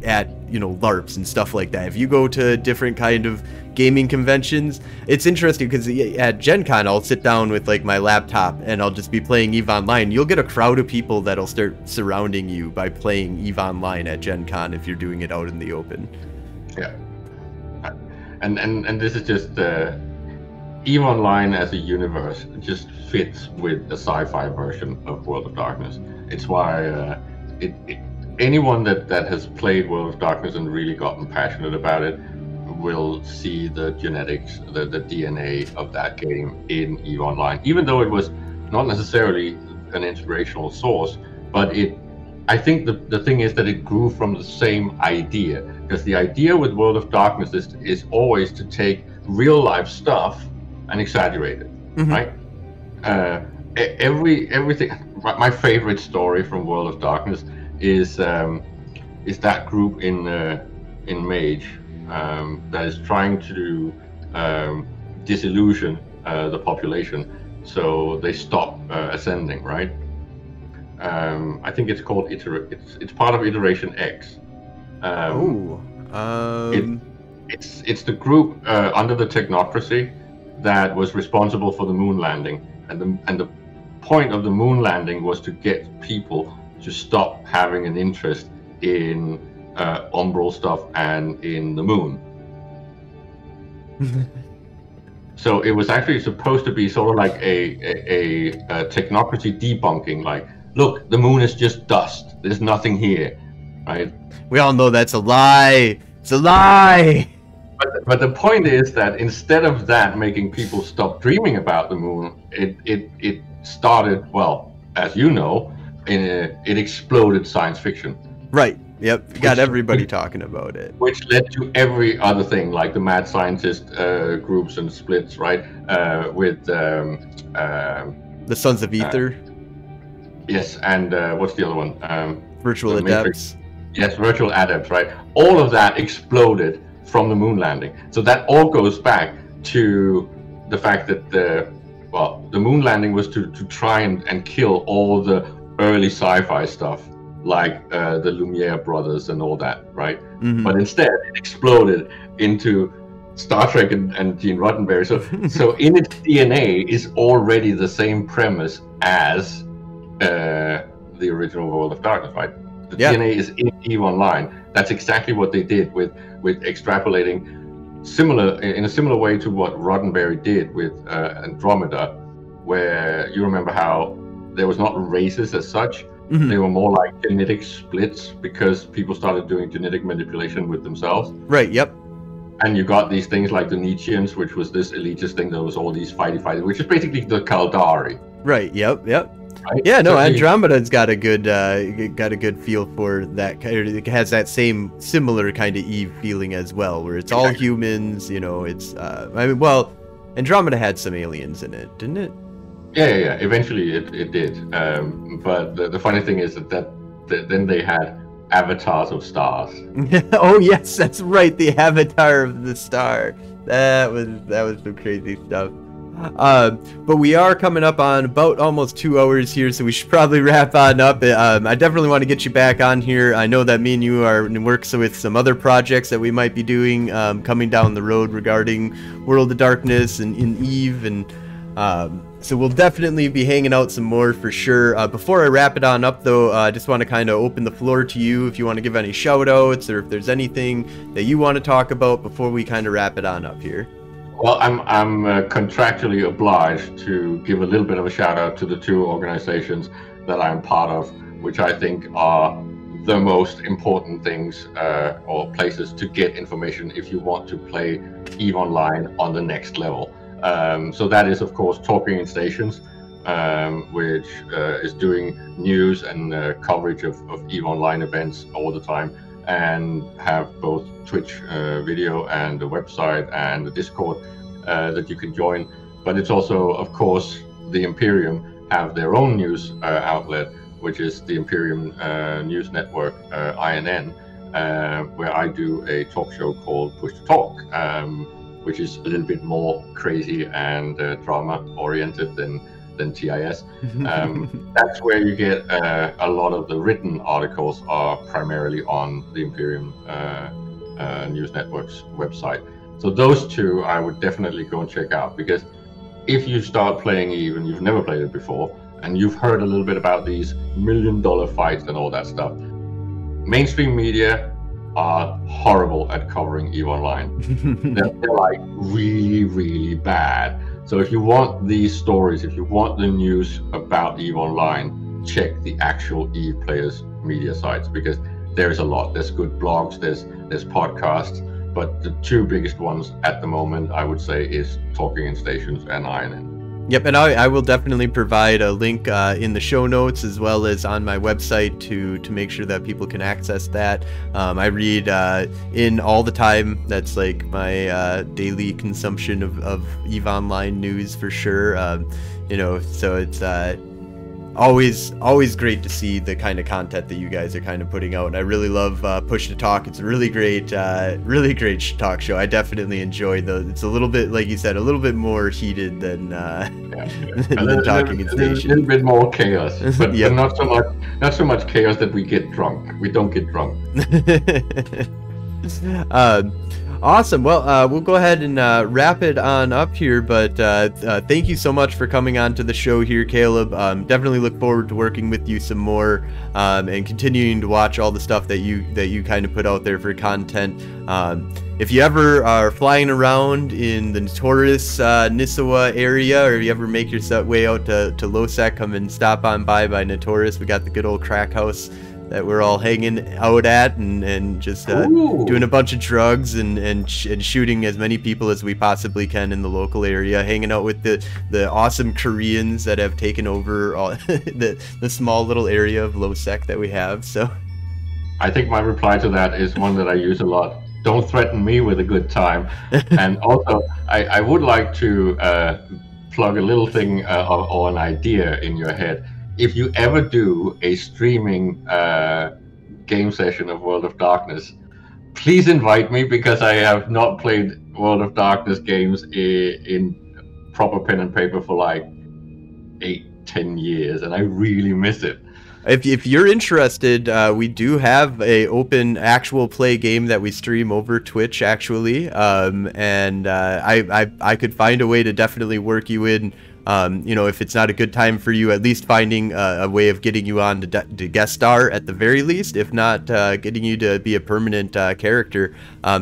Speaker 1: at LARPs and stuff like that. If you go to different kind of gaming conventions, it's interesting because at Gen Con I'll sit down with like my laptop and I'll just be playing EVE Online. You'll get a crowd of people that'll start surrounding you by playing EVE Online at Gen Con if you're doing it out in the open.
Speaker 2: Yeah, and this is just EVE Online as a universe just fits with a sci-fi version of World of Darkness. It's why anyone that has played World of Darkness and really gotten passionate about it will see the genetics, the DNA of that game in EVE Online, even though it was not necessarily an inspirational source. But I think the thing is that it grew from the same idea, because the idea with World of Darkness is always to take real life stuff and exaggerate it, mm-hmm. right? Everything. My favorite story from World of Darkness is that group in Mage that is trying to disillusion the population, so they stop ascending, right? I think it's called it's part of Iteration X. It's the group under the technocracy that was responsible for the moon landing, and the point of the moon landing was to get people to stop having an interest in umbral stuff and in the moon. So it was actually supposed to be sort of like a technocracy debunking, like, look, the moon is just dust. There's nothing here, right?
Speaker 1: We all know that's a lie. It's a lie.
Speaker 2: But the point is that instead of that making people stop dreaming about the moon, it started, well, as you know, it exploded science fiction.
Speaker 1: Right. Yep. Got everybody talking about it.
Speaker 2: Which led to every other thing, like the mad scientist groups and splits, right? With the
Speaker 1: Sons of Ether.
Speaker 2: Yes, and what's the other one?
Speaker 1: Virtual Adepts.
Speaker 2: Yes, Virtual Adepts, right? All of that exploded from the moon landing. So that all goes back to the fact that the moon landing was to try and kill all the early sci-fi stuff, like the Lumiere brothers and all that, right? Mm-hmm. But instead, it exploded into Star Trek and Gene Roddenberry. So in its DNA is already the same premise as the original World of Darkness, right? The DNA is in EVE Online. That's exactly what they did with extrapolating in a similar way to what Roddenberry did with Andromeda, where you remember how there was not races as such. Mm-hmm. They were more like genetic splits because people started doing genetic manipulation with themselves.
Speaker 1: Right, yep.
Speaker 2: And you got these things like the Nietzscheans, which was this elitist thing that was all these fighty, which is basically the Kaldari.
Speaker 1: Right, yep. Right? Yeah, no, so Andromeda's got a good feel for that. It has that similar kind of Eve feeling as well, where it's all humans. You know, it's Andromeda had some aliens in it, didn't it?
Speaker 2: Yeah. Eventually, it did. But the funny thing is that then they had avatars of stars.
Speaker 1: Oh yes, that's right. The avatar of the star. That was some crazy stuff. But we are coming up on about almost 2 hours here, so we should probably wrap on up. I definitely want to get you back on here. I know that me and you are in works with some other projects that we might be doing coming down the road regarding World of Darkness and in Eve, and so we'll definitely be hanging out some more for sure. Before I wrap it on up, though, I just want to kind of open the floor to you if you want to give any shout outs or if there's anything that you want to talk about before we kind of wrap it on up here.
Speaker 2: Well, I'm contractually obliged to give a little bit of a shout out to the two organizations that I'm part of, which I think are the most important things or places to get information if you want to play EVE Online on the next level. So that is, of course, Talking in Stations, which is doing news and coverage of EVE Online events all the time, and have both Twitch video and a website and a Discord that you can join. But it's also, of course, the Imperium have their own news outlet, which is the Imperium News Network, INN, where I do a talk show called Push to Talk, which is a little bit more crazy and drama oriented than TIS. That's where you get a lot of the written articles are primarily on the Imperium News Network's website. So those two I would definitely go and check out, because if you start playing EVE and you've never played it before and you've heard a little bit about these $1 million fights and all that stuff, mainstream media are horrible at covering EVE Online. They're like really, really bad. So if you want these stories, if you want the news about EVE Online, check the actual EVE players' media sites, because there's a lot. There's good blogs, there's podcasts, but the two biggest ones at the moment, I would say, is Talking in Stations and INN.
Speaker 1: Yep, and I will definitely provide a link in the show notes as well as on my website to make sure that people can access that. I read in all the time. That's like my daily consumption of EVE Online news for sure. You know, so it's always great to see the kind of content that you guys are kind of putting out. And I really love Push to Talk. It's a really great talk show. I definitely enjoy it's a little bit, like you said, a little bit more heated than Talking in Station.
Speaker 2: A little bit more chaos, but, but not so much chaos that we get drunk. We don't get drunk.
Speaker 1: Awesome. Well, we'll go ahead and wrap it on up here, but thank you so much for coming on to the show here, Caleb. Definitely look forward to working with you some more, and continuing to watch all the stuff that you kind of put out there for content. If you ever are flying around in the notorious Nissawa area, or if you ever make your way out to Losec, come and stop on by Notorious. We got the good old crack house that we're all hanging out at, and just doing a bunch of drugs and shooting as many people as we possibly can in the local area, hanging out with the awesome Koreans that have taken over all the small little area of Losec that we have. So
Speaker 2: I think my reply to that is one that I use a lot. Don't threaten me with a good time. And also, I would like to plug a little thing or an idea in your head. If you ever do a streaming game session of World of Darkness, please invite me, because I have not played World of Darkness games in proper pen and paper for like 8-10 years, and I really miss it.
Speaker 1: If you're interested, we do have a open actual play game that we stream over Twitch, actually, and I could find a way to definitely work you in. If it's not a good time for you, at least finding a way of getting you on to guest star at the very least, if not getting you to be a permanent character.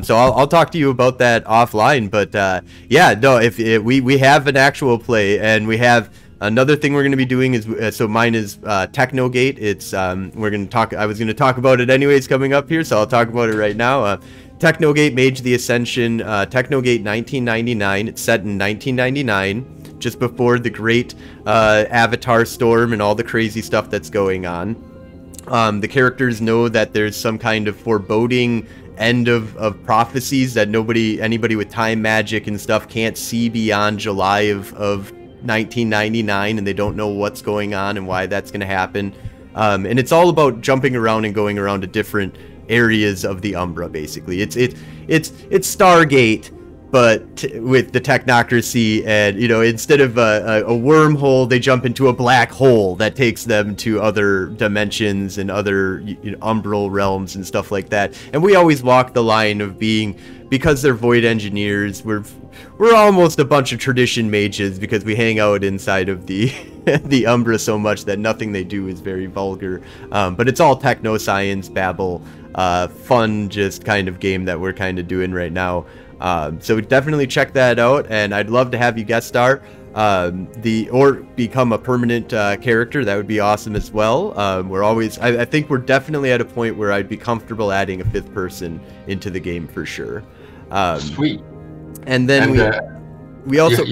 Speaker 1: So I'll talk to you about that offline. But yeah, no, we have an actual play, and we have another thing we're going to be doing is so mine is Technogate. It's we're going to talk. I was going to talk about it anyways coming up here, so I'll talk about it right now. Technogate Mage the Ascension, Technogate 1999. It's set in 1999. Just before the great Avatar storm and all the crazy stuff that's going on. The characters know that there's some kind of foreboding end of prophecies that anybody with time magic and stuff can't see beyond July of 1999, and they don't know what's going on and why that's going to happen. And it's all about jumping around and going around to different areas of the Umbra, basically. It's Stargate, but with the technocracy, and instead of a wormhole, they jump into a black hole that takes them to other dimensions and other umbral realms and stuff like that. And we always walk the line of being, because they're void engineers, we're almost a bunch of tradition mages, because we hang out inside of the the Umbra so much that nothing they do is very vulgar. But it's all techno science babble, fun, just kind of game that we're kind of doing right now. So definitely check that out, and I'd love to have you guest star or become a permanent character. That would be awesome as well. I think we're definitely at a point where I'd be comfortable adding a 5th person into the game for sure.
Speaker 2: Sweet.
Speaker 1: And then we also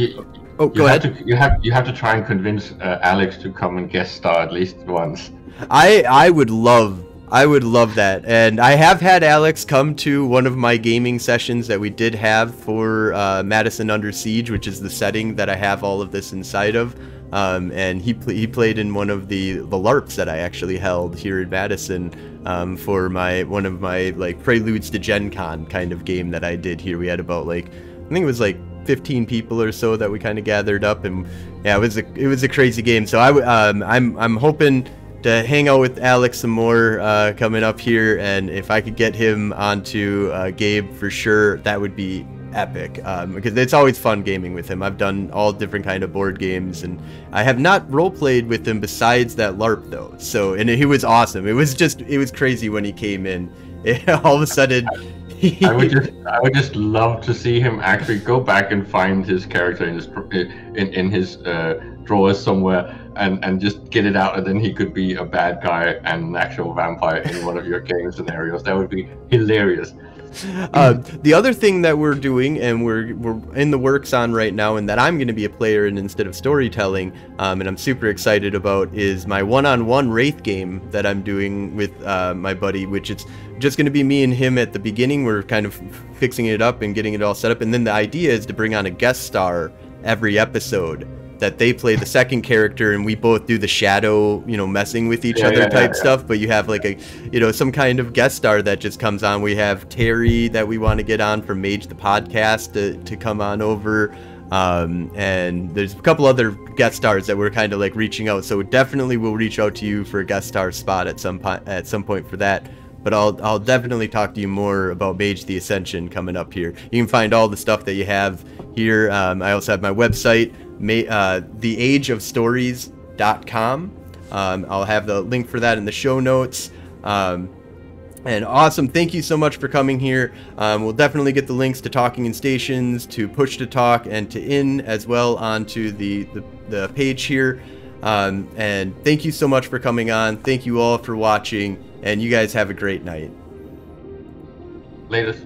Speaker 1: go ahead.
Speaker 2: You have to try and convince Alex to come and guest star at least once.
Speaker 1: I would love that, and I have had Alex come to one of my gaming sessions that we did have for Madison Under Siege, which is the setting that I have all of this inside of, and he played in one of the LARPs that I actually held here in Madison for one of my like Preludes to Gen Con kind of game that I did here. We had about I think it was 15 people or so that we kind of gathered up, and yeah, it was a crazy game. So I'm hoping to hang out with Alex some more coming up here, and if I could get him onto Gabe for sure, that would be epic, because it's always fun gaming with him. I've done all different kind of board games, and I have not role played with him besides that LARP though. So, and he was awesome. It was crazy when he came in. All of a sudden
Speaker 2: I would just love to see him actually go back and find his character in his drawers somewhere, and just get it out, and then he could be a bad guy and an actual vampire in one of your game scenarios. That would be hilarious.
Speaker 1: The other thing that we're doing, and we're in the works on right now, and that I'm going to be a player in instead of storytelling, and I'm super excited about, is my one-on-one Wraith game that I'm doing with my buddy, which it's just going to be me and him at the beginning. We're kind of fixing it up and getting it all set up, and then the idea is to bring on a guest star every episode, that they play the second character, and we both do the shadow, messing with each other type stuff. But you have some kind of guest star that just comes on. We have Terry that we want to get on from Mage the Podcast to come on over. And there's a couple other guest stars that we're kind of reaching out. So definitely we'll reach out to you for a guest star spot at some point for that. but I'll definitely talk to you more about Mage the Ascension coming up here. You can find all the stuff that you have here. I also have my website, theageofstories.com. I'll have the link for that in the show notes. And awesome, thank you so much for coming here. We'll definitely get the links to Talking in Stations, to Push to Talk, and to In as well onto the page here. And thank you so much for coming on. Thank you all for watching, and you guys have a great night.
Speaker 2: Latest.